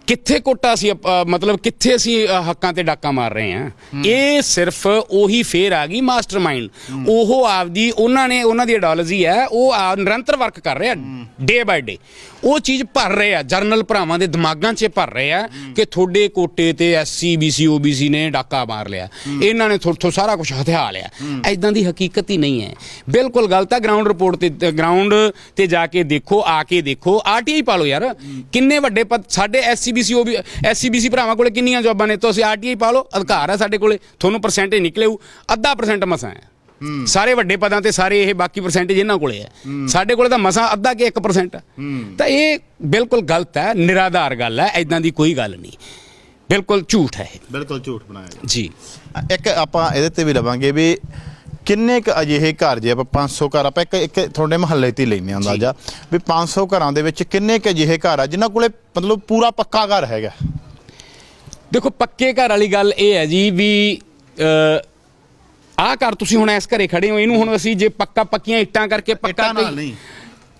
ਕਿੱਥੇ ਕੋਟਾ ਅਸੀਂ ਮਤਲਬ ਕਿੱਥੇ ਅਸੀਂ ਹੱਕਾਂ ਤੇ ਡਾਕਾ ਮਾਰ ਰਹੇ ਹਾਂ? ਇਹ ਸਿਰਫ ਉਹੀ ਫੇਰ ਆ ਗਈ ਮਾਸਟਰਮਾਈਂਡ, ਉਹ ਆਪਦੀ ਉਹਨਾਂ ਦੀ ਆਈਡੀਓਲੋਜੀ ਹੈ, ਉਹ ਨਿਰੰਤਰ ਵਰਕ ਕਰ ਰਿਹਾ ਡੇ ਬਾਈ ਡੇ। ਉਹ ਚੀਜ਼ ਭਰ ਰਹੇ ਆ, ਜਰਨਲ ਭਰਾਵਾਂ ਦੇ ਦਿਮਾਗਾਂ 'ਚ ਭਰ ਰਹੇ ਆ ਕਿ ਤੁਹਾਡੇ ਕੋਟੇ ਤੇ SC BC OBC ਨੇ ਡਾਕਾ ਮਾਰ ਲਿਆ, ਇਹਨਾਂ ਨੇ ਤੁਹਾਡੇ ਤੋਂ ਸਾਰਾ ਕੁਝ ਹਥਿਆ ਲਿਆ। ਐਦਾਂ ਦੀ ਹਕੀਕਤ ਹੀ ਨਹੀਂ ਹੈ, ਬਿਲਕੁਲ ਗਲਤ ਹੈ। ਗਰਾਊਂਡ ਰਿਪੋਰਟ ਤੇ, ਗਰਾਊਂਡ ਤੇ ਜਾ ਕੇ ਦੇਖੋ, ਆ ਕੇ ਦੇਖੋ, RTI ਪਾ ਲਓ ਯਾਰ। ਕਿੰਨੇ ਵੱਡੇ ਪਦ ਸਾਡੇ SC BC ਭਰਾਵਾਂ ਕੋਲੇ ਕਿੰਨੀਆਂ ਜੌਬਾਂ ਨੇ? ਤੁਸੀਂ RTI ਪਾ ਲਓ, ਅਧਿਕਾਰ ਹੈ ਸਾਡੇ ਕੋਲੇ। ਤੁਹਾਨੂੰ ਪਰਸੈਂਟੇਜ ਨਿਕਲੇਊ, 0.5% ਮਸਾਂ ਹੈ। ਸਾਰੇ ਵੱਡੇ ਪਦਾਂ ਤੇ ਸਾਰੇ ਇਹ ਬਾਕੀ ਪਰਸੈਂਟੇਜ ਇਹਨਾਂ ਕੋਲੇ ਹੈ, ਸਾਡੇ ਕੋਲੇ ਤਾਂ ਮਸਾਂ ਅੱਧਾ ਕਿ 1% ਹੈ। ਤਾਂ ਇਹ ਬਿਲਕੁਲ ਗਲਤ ਹੈ, ਨਿਰਾਧਾਰ ਗੱਲ ਹੈ, ਐਦਾਂ ਦੀ ਕੋਈ ਗੱਲ ਨਹੀਂ, ਬਿਲਕੁਲ ਝੂਠ ਹੈ, ਬਿਲਕੁਲ ਝੂਠ ਬਣਾਇਆ ਜੀ। ਇੱਕ ਆਪਾਂ ਇਹਦੇ ਤੇ ਵੀ ਲਵਾਂਗੇ ਵੀ ਕਿੰਨੇ ਕੁ ਅਜਿਹੇ ਘਰ, ਜੇ ਆਪਾਂ 500 ਘਰ ਆਪਾਂ ਇੱਕ ਤੁਹਾਡੇ ਮਹੱਲੇ ਤੇ ਹੀ ਲੈਂਦੇ ਹਾਂ ਅੰਦਾਜ਼ਾ ਵੀ 500 ਘਰਾਂ ਦੇ ਵਿੱਚ ਕਿੰਨੇ ਕੁ ਅਜਿਹੇ ਘਰ ਆ ਜਿਨ੍ਹਾਂ ਕੋਲੇ ਮਤਲਬ ਪੂਰਾ ਪੱਕਾ ਘਰ ਹੈਗਾ? ਦੇਖੋ ਪੱਕੇ ਘਰ ਵਾਲੀ ਗੱਲ ਇਹ ਹੈ ਜੀ ਵੀ ਆਹ ਘਰ ਤੁਸੀਂ ਹੁਣ ਇਸ ਘਰੇ ਖੜੇ ਹੋ, ਇਹਨੂੰ ਹੁਣ ਅਸੀਂ ਜੇ ਪੱਕੀਆਂ ਇੱਟਾਂ ਕਰਕੇ ਪੱਕਾ ਨਹੀਂ,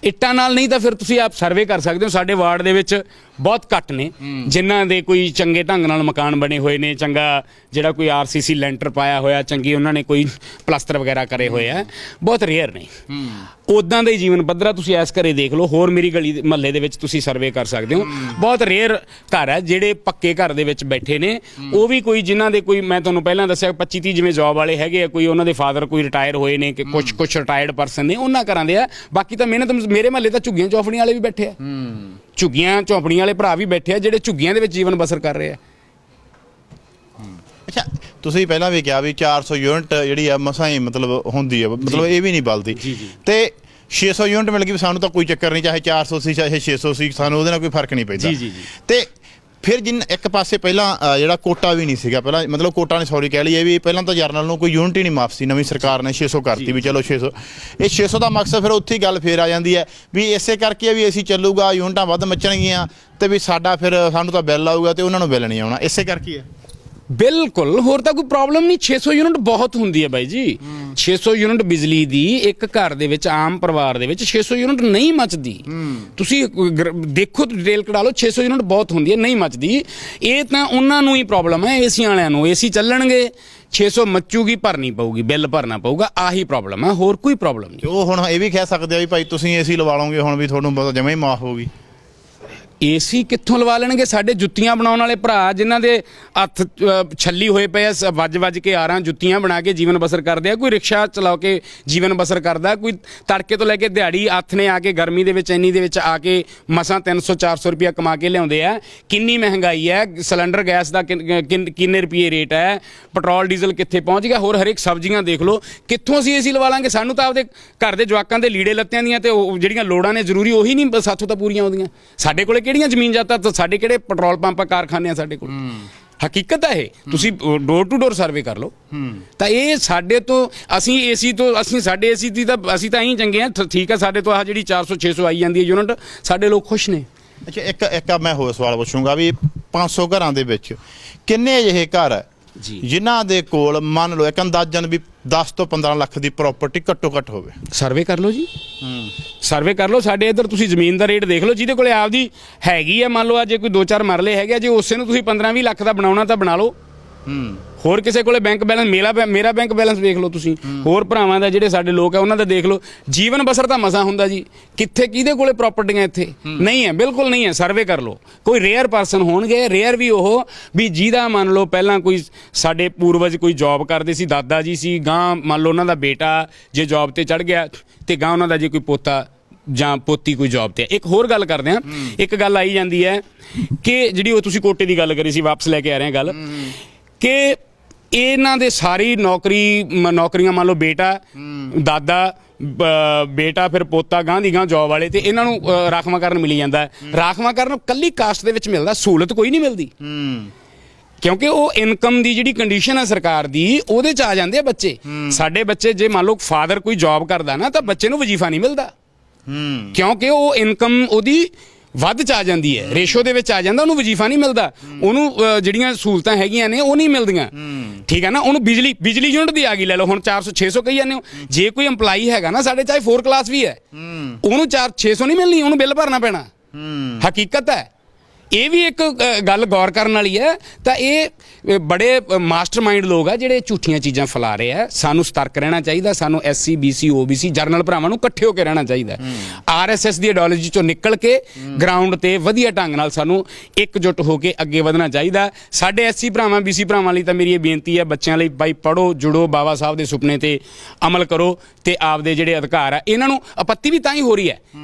ਇੱਟਾਂ ਨਾਲ ਨਹੀਂ ਤਾਂ ਫਿਰ ਤੁਸੀਂ ਆਪ ਸਰਵੇ ਕਰ ਸਕਦੇ ਹੋ। ਸਾਡੇ ਵਾਰਡ ਦੇ ਵਿੱਚ ਬਹੁਤ ਘੱਟ ਨੇ ਜਿਨ੍ਹਾਂ ਦੇ ਕੋਈ ਚੰਗੇ ਢੰਗ ਨਾਲ ਮਕਾਨ ਬਣੇ ਹੋਏ ਨੇ, ਚੰਗਾ ਜਿਹੜਾ ਕੋਈ RCC ਲੈਂਟਰ ਪਾਇਆ ਹੋਇਆ, ਚੰਗੀ ਉਹਨਾਂ ਨੇ ਕੋਈ ਪਲਸਤਰ ਵਗੈਰਾ ਕਰੇ ਹੋਏ ਆ, ਬਹੁਤ ਰੇਅਰ ਨੇ। ਉੱਦਾਂ ਦੇ ਜੀਵਨ ਪੱਧਰਾ ਤੁਸੀਂ ਇਸ ਘਰੇ ਦੇਖ ਲਓ, ਹੋਰ ਮੇਰੀ ਗਲੀ ਮਹੱਲੇ ਦੇ ਵਿੱਚ ਤੁਸੀਂ ਸਰਵੇ ਕਰ ਸਕਦੇ ਹੋ। ਬਹੁਤ ਰੇਅਰ ਘਰ ਹੈ ਜਿਹੜੇ ਪੱਕੇ ਘਰ ਦੇ ਵਿੱਚ ਬੈਠੇ ਨੇ, ਉਹ ਵੀ ਕੋਈ ਜਿਨ੍ਹਾਂ ਦੇ ਕੋਈ, ਮੈਂ ਤੁਹਾਨੂੰ ਪਹਿਲਾਂ ਦੱਸਿਆ 25-30 ਜਿਵੇਂ ਜੌਬ ਵਾਲੇ ਹੈਗੇ ਆ, ਕੋਈ ਉਹਨਾਂ ਦੇ ਫਾਦਰ ਕੋਈ ਰਿਟਾਇਰ ਹੋਏ ਨੇ, ਕਿ ਕੁਛ ਰਿਟਾਇਰਡ ਪਰਸਨ ਨੇ, ਉਹਨਾਂ ਘਰਾਂ ਦੇ ਆ। ਬਾਕੀ ਤਾਂ ਮਿਹਨਤ, ਮੇਰੇ ਮਹੱਲੇ ਤਾਂ ਝੁੱਗੀਆਂ ਚੌਪੜੀਆਂ ਵਾਲੇ ਵੀ ਬੈਠੇ ਆ, ਝੁੱਗੀਆਂ ਚੌਪੜੀਆਂ ਵਾਲੇ ਭਰਾ ਵੀ ਬੈਠੇ ਆ ਜਿਹੜੇ ਝੁੱਗੀਆਂ ਦੇ ਵਿੱਚ ਜੀਵਨ ਬਸਰ ਕਰ ਰਹੇ ਆ। ਅੱਛਾ, ਤੁਸੀਂ ਪਹਿਲਾਂ ਵੀ ਕਿਹਾ ਵੀ 400 ਯੂਨਿਟ ਜਿਹੜੀ ਆ ਮਸਾਂ ਹੀ ਮਤਲਬ ਹੁੰਦੀ ਆ, ਮਤਲਬ ਇਹ ਵੀ ਨਹੀਂ ਬਲਦੀ। ਤੇ 600 ਯੂਨਿਟ ਮਿਲ ਗਈ ਸਾਨੂੰ ਤਾਂ ਕੋਈ ਚੱਕਰ ਨਹੀਂ, ਚਾਹੇ 400 ਸੀ ਚਾਹੇ 600 ਸੀ, ਸਾਨੂੰ ਉਹਦੇ ਨਾਲ ਕੋਈ ਫਰਕ ਨਹੀਂ ਪੈਂਦਾ। ਤੇ ਫਿਰ ਇੱਕ ਪਾਸੇ ਪਹਿਲਾਂ ਜਿਹੜਾ ਕੋਟਾ ਵੀ ਨਹੀਂ ਸੀਗਾ, ਪਹਿਲਾਂ ਮਤਲਬ ਕੋਟਾ ਨੇ ਸੌਰੀ ਕਹਿ ਲਈ ਇਹ ਵੀ, ਪਹਿਲਾਂ ਤਾਂ ਜਰਨਲ ਨੂੰ ਕੋਈ ਯੂਨਿਟ ਹੀ ਨਹੀਂ ਮਾਫ ਸੀ, ਨਵੀਂ ਸਰਕਾਰ ਨੇ 600 ਕਰਤੀ ਵੀ ਚਲੋ 600। ਇਹ 600 ਦਾ ਮਕਸਦ ਫਿਰ ਉੱਥੇ ਹੀ ਗੱਲ ਫੇਰ ਆ ਜਾਂਦੀ ਹੈ ਵੀ ਇਸੇ ਕਰਕੇ ਵੀ ਅਸੀਂ ਚੱਲੂਗਾ, ਯੂਨਿਟਾਂ ਵੱਧ ਮੱਚਣਗੀਆਂ ਤੇ ਵੀ ਸਾਡਾ ਫਿਰ ਸਾਨੂੰ ਤਾਂ ਬਿੱਲ ਆਊਗਾ ਤੇ ਉਹਨਾਂ ਨੂੰ ਬਿੱਲ ਨਹੀਂ ਆਉਣਾ, ਇਸੇ ਕਰਕੇ ਹੈ। ਬਿਲਕੁਲ, ਹੋਰ ਤਾਂ ਕੋਈ ਪ੍ਰੋਬਲਮ ਨਹੀਂ। 600 ਯੂਨਿਟ ਬਹੁਤ ਹੁੰਦੀ ਹੈ ਬਾਈ ਜੀ। 600 ਯੂਨਿਟ ਬਿਜਲੀ ਦੀ ਇੱਕ ਘਰ ਦੇ ਵਿੱਚ, ਆਮ ਪਰਿਵਾਰ ਦੇ ਵਿੱਚ 600 ਯੂਨਿਟ ਨਹੀਂ ਮੱਚਦੀ। ਤੁਸੀਂ ਦੇਖੋ, ਡਿਟੇਲ ਕਢਾ ਲਓ, 600 ਯੂਨਿਟ ਬਹੁਤ ਹੁੰਦੀ ਹੈ, ਨਹੀਂ ਮੱਚਦੀ। ਇਹ ਤਾਂ ਉਹਨਾਂ ਨੂੰ ਹੀ ਪ੍ਰੋਬਲਮ ਹੈ, ਏਸੀ ਵਾਲਿਆਂ ਨੂੰ। ਏਸੀ ਚੱਲਣਗੇ, 600 ਮੱਚੂਗੀ, ਭਰਨੀ ਪਊਗੀ, ਬਿੱਲ ਭਰਨਾ ਪਊਗਾ, ਆਹੀ ਪ੍ਰੋਬਲਮ ਹੈ, ਹੋਰ ਕੋਈ ਪ੍ਰੋਬਲਮ ਨਹੀਂ। ਉਹ ਹੁਣ ਇਹ ਵੀ ਕਹਿ ਸਕਦੇ ਆ ਵੀ ਭਾਈ ਤੁਸੀਂ ਏਸੀ ਲਵਾ ਲਓਗੇ ਹੁਣ ਵੀ ਤੁਹਾਨੂੰ ਜਮਾ ਹੀ ਮਾਫ ਹੋਊਗੀ। ਏਸੀ ਕਿੱਥੋਂ ਲਵਾ ਲੈਣਗੇ? ਸਾਡੇ ਜੁੱਤੀਆਂ ਬਣਾਉਣ ਵਾਲੇ ਭਰਾ ਜਿਨ੍ਹਾਂ ਦੇ ਹੱਥ ਛੱਲੀ ਹੋਏ ਪਏ ਆ, ਵੱਜ ਕੇ ਆ ਰਹਾ ਜੁੱਤੀਆਂ ਬਣਾ ਕੇ ਜੀਵਨ ਬਸਰ ਕਰਦੇ ਆ। ਕੋਈ ਰਿਕਸ਼ਾ ਚਲਾ ਕੇ ਜੀਵਨ ਬਸਰ ਕਰਦਾ, ਕੋਈ ਤੜਕੇ ਤੋਂ ਲੈ ਕੇ ਦਿਹਾੜੀ ਹੱਥ ਨੇ ਆ ਕੇ ਗਰਮੀ ਦੇ ਵਿੱਚ ਇੰਨੀ ਦੇ ਵਿੱਚ ਆ ਕੇ ਮਸਾਂ 300-400 ਰੁਪਇਆ ਕਮਾ ਕੇ ਲਿਆਉਂਦੇ ਆ। ਕਿੰਨੀ ਮਹਿੰਗਾਈ ਹੈ, ਸਿਲੰਡਰ ਗੈਸ ਦਾ ਕਿੰਨੇ ਰੁਪਏ ਰੇਟ ਹੈ, ਪੈਟਰੋਲ ਡੀਜ਼ਲ ਕਿੱਥੇ ਪਹੁੰਚ ਗਿਆ। ਹੋਰ ਹਰੇਕ ਸਬਜ਼ੀਆਂ ਦੇਖ ਲਓ, ਕਿੱਥੋਂ ਅਸੀਂ ਏਸੀ ਲਵਾ ਲਾਂਗੇ? ਸਾਨੂੰ ਤਾਂ ਆਪਦੇ ਘਰ ਦੇ ਜਵਾਕਾਂ ਦੇ ਲੀੜੇ ਲੱਤਿਆਂ ਦੀਆਂ ਤੇ ਜਿਹੜੀਆਂ ਲੋੜਾਂ ਨੇ ਜ਼ਰੂਰੀ ਉਹੀ ਨਹੀਂ ਸਾਥੋਂ ਤਾਂ ਪੂਰੀਆਂ ਆਉਂਦੀਆਂ। ਸਾਡੇ ਕੋਲੇ ਕਿਹੜੀਆਂ ਜ਼ਮੀਨ ਜਾਤਾਂ, ਸਾਡੇ ਕਿਹੜੇ ਪੈਟਰੋਲ ਪੰਪ ਕਾਰਖਾਨੇ ਆ ਸਾਡੇ ਕੋਲ? ਹਕੀਕਤ ਹੈ ਇਹ, ਤੁਸੀਂ ਡੋਰ ਟੂ ਡੋਰ ਸਰਵੇ ਕਰ ਲਓ। ਤਾਂ ਇਹ ਸਾਡੇ ਤੋਂ ਸਾਡੇ ਏਸੀ ਦੀ ਤਾਂ ਅਸੀਂ ਤਾਂ ਐਂ ਚੰਗੇ ਆ, ਠੀਕ ਆ। ਸਾਡੇ ਤੋਂ ਆਹ ਜਿਹੜੀ 400-600 ਆਈ ਜਾਂਦੀ ਹੈ ਯੂਨਿਟ, ਸਾਡੇ ਲੋਕ ਖੁਸ਼ ਨੇ। ਅੱਛਾ, ਇੱਕ ਮੈਂ ਹੋਰ ਸਵਾਲ ਪੁੱਛੂੰਗਾ ਵੀ 500 ਘਰਾਂ ਦੇ ਵਿੱਚ ਕਿੰਨੇ ਅਜਿਹੇ ਘਰ ਹੈ ਜੀ ਜਿਨ੍ਹਾਂ ਦੇ ਕੋਲ ਮੰਨ ਲਓ ਇੱਕ ਅੰਦਾਜ਼ਨ ਵੀ 10 ਤੋਂ 15 ਲੱਖ ਦੀ ਪ੍ਰਾਪਰਟੀ ਘੱਟੋ ਘੱਟ ਹੋਵੇ? ਸਰਵੇ ਕਰ ਲਓ ਜੀ, ਸਰਵੇ ਕਰ ਲਓ। ਸਾਡੇ ਇੱਧਰ ਤੁਸੀਂ ਜ਼ਮੀਨ ਦਾ ਰੇਟ ਦੇਖ ਲਓ, ਜਿਹਦੇ ਕੋਲੇ ਆਪਦੀ ਹੈਗੀ ਆ, ਮੰਨ ਲਓ ਆ ਜੇ ਕੋਈ 2-4 ਮਰਲੇ ਹੈਗੇ, ਜੇ ਉਸੇ ਨੂੰ ਤੁਸੀਂ 15-20 ਲੱਖ ਦਾ ਬਣਾਉਣਾ ਤਾਂ ਬਣਾ ਲਓ। ਹੋਰ ਕਿਸੇ ਕੋਲੇ ਬੈਂਕ ਬੈਲੈਂਸ, ਮੇਰਾ ਬੈਂਕ ਬੈਲੈਂਸ ਦੇਖ ਲਓ ਤੁਸੀਂ, ਹੋਰ ਭਰਾਵਾਂ ਦਾ ਜਿਹੜੇ ਸਾਡੇ ਲੋਕ ਆ ਉਹਨਾਂ ਦਾ ਦੇਖ ਲਓ। ਜੀਵਨ ਬਸਰ ਤਾਂ ਮਸਾ ਹੁੰਦਾ ਜੀ। ਕਿੱਥੇ ਕਿਹਦੇ ਕੋਲੇ ਪ੍ਰਾਪਰਟੀਆਂ ਇੱਥੇ ਨਹੀਂ ਹੈ, ਬਿਲਕੁਲ ਨਹੀਂ ਹੈ। ਸਰਵੇ ਕਰ ਲਓ, ਕੋਈ ਰੇਅਰ ਪਰਸਨ ਹੋਣਗੇ, ਰੇਅਰ ਵੀ ਉਹ ਵੀ ਜਿਹਦਾ ਮੰਨ ਲਓ ਪਹਿਲਾਂ ਕੋਈ ਸਾਡੇ ਪੂਰਵਜ ਕੋਈ ਜੌਬ ਕਰਦੇ ਸੀ, ਦਾਦਾ ਜੀ ਸੀ, ਗਾਂ ਮੰਨ ਲਓ ਉਹਨਾਂ ਦਾ ਬੇਟਾ ਜੇ ਜੌਬ ਤੇ ਚੜ ਗਿਆ ਤੇ ਗਾਂ ਉਹਨਾਂ ਦਾ ਜੇ ਕੋਈ ਪੋਤਾ ਜਾਂ ਪੋਤੀ ਕੋਈ ਜੌਬ ਤੇ। ਇੱਕ ਹੋਰ ਗੱਲ ਕਰਦੇ ਹਾਂ, ਇੱਕ ਗੱਲ ਆਈ ਜਾਂਦੀ ਹੈ ਕਿ ਜਿਹੜੀ ਉਹ ਤੁਸੀਂ ਕੋਟੇ ਦੀ ਗੱਲ ਕਰੀ ਸੀ, ਵਾਪਸ ਲੈ ਕੇ ਆ ਰਹੇ ਹਾਂ ਗੱਲ, ਕਿ ਇਹਨਾਂ ਦੇ ਸਾਰੀ ਨੌਕਰੀਆਂ ਮੰਨ ਲਓ ਬੇਟਾ, ਦਾਦਾ, ਬੇਟਾ, ਫਿਰ ਪੋਤਾ, ਗਾਂ ਦੀ ਗਾਂ ਜੌਬ ਵਾਲੇ, ਤੇ ਇਹਨਾਂ ਨੂੰ ਰਾਖਵਾਂਕਰਨ ਮਿਲੀ ਜਾਂਦਾ। ਰਾਖਵਾਂਕਰਨ ਕੱਲੀ ਕਾਸਟ ਦੇ ਵਿੱਚ ਮਿਲਦਾ, ਸਹੂਲਤ ਕੋਈ ਨਹੀਂ ਮਿਲਦੀ। ਕਿਉਂਕਿ ਉਹ ਇਨਕਮ ਦੀ ਜਿਹੜੀ ਕੰਡੀਸ਼ਨ ਹੈ ਸਰਕਾਰ ਦੀ, ਉਹਦੇ 'ਚ ਆ ਜਾਂਦੇ ਆ ਬੱਚੇ। ਸਾਡੇ ਬੱਚੇ ਜੇ ਮੰਨ ਲਓ ਫਾਦਰ ਕੋਈ ਜੌਬ ਕਰਦਾ ਨਾ, ਤਾਂ ਬੱਚੇ ਨੂੰ ਵਜ਼ੀਫਾ ਨਹੀਂ ਮਿਲਦਾ, ਕਿਉਂਕਿ ਉਹ ਇਨਕਮ ਉਹਦੀ ਵੱਧ 'ਚ ਆ ਜਾਂਦੀ ਹੈ, ਰੇਸ਼ੋ ਦੇ ਵਿੱਚ ਆ ਜਾਂਦਾ, ਉਹਨੂੰ ਵਜ਼ੀਫਾ ਨਹੀਂ ਮਿਲਦਾ, ਉਹਨੂੰ ਜਿਹੜੀਆਂ ਸਹੂਲਤਾਂ ਹੈਗੀਆਂ ਨੇ ਉਹ ਨਹੀਂ ਮਿਲਦੀਆਂ। ਠੀਕ ਹੈ ਨਾ? ਉਹਨੂੰ ਬਿਜਲੀ ਯੂਨਿਟ ਦੀ ਆ ਗਈ, ਲੈ ਲਓ ਹੁਣ 400-600 ਕਹੀ ਜਾਂਦੇ ਹੋ। ਜੇ ਕੋਈ EMPLOYE ਹੈਗਾ ਨਾ ਸਾਡੇ, ਚਾਹੇ 4 ਕਲਾਸ ਵੀ ਹੈ, ਉਹਨੂੰ 400-600 ਨਹੀਂ ਮਿਲਣੀ, ਉਹਨੂੰ ਬਿੱਲ ਭਰਨਾ ਪੈਣਾ। ਹਕੀਕਤ ਹੈ, ਇਹ ਵੀ ਇੱਕ ਗੱਲ ਗੌਰ ਕਰਨ ਵਾਲੀ ਹੈ। ਤਾਂ ਇਹ ਬੜੇ ਮਾਸਟਰਮਾਈਂਡ ਲੋਕ ਆ ਜਿਹੜੇ ਝੂਠੀਆਂ ਚੀਜ਼ਾਂ ਫੈਲਾ ਰਹੇ ਆ। ਸਾਨੂੰ ਸਤਰਕ ਰਹਿਣਾ ਚਾਹੀਦਾ, ਸਾਨੂੰ SC BC OBC ਜਰਨਲ ਭਰਾਵਾਂ ਨੂੰ ਇਕੱਠੇ ਹੋ ਕੇ ਰਹਿਣਾ ਚਾਹੀਦਾ। RSS ਦੀ ਆਈਡੀਓਲੋਜੀ ਚੋਂ ਨਿਕਲ ਕੇ ਗਰਾਊਂਡ ਤੇ ਵਧੀਆ ਢੰਗ ਨਾਲ ਸਾਨੂੰ ਇਕਜੁੱਟ ਹੋ ਕੇ ਅੱਗੇ ਵਧਣਾ ਚਾਹੀਦਾ। ਸਾਡੇ SC ਭਰਾਵਾਂ BC ਭਰਾਵਾਂ ਲਈ ਤਾਂ ਮੇਰੀ ਇਹ ਬੇਨਤੀ ਹੈ, ਬੱਚਿਆਂ ਲਈ ਬਾਈ ਪੜ੍ਹੋ, ਜੁੜੋ, ਬਾਬਾ ਸਾਹਿਬ ਦੇ ਸੁਪਨੇ ਤੇ ਅਮਲ ਕਰੋ, ਤੇ ਆਪਦੇ ਜਿਹੜੇ ਅਧਿਕਾਰ ਆ ਇਹਨਾਂ ਨੂੰ। ਆਪੱਤੀ ਵੀ ਤਾਂ ਹੀ ਹੋ ਰਹੀ ਹੈ,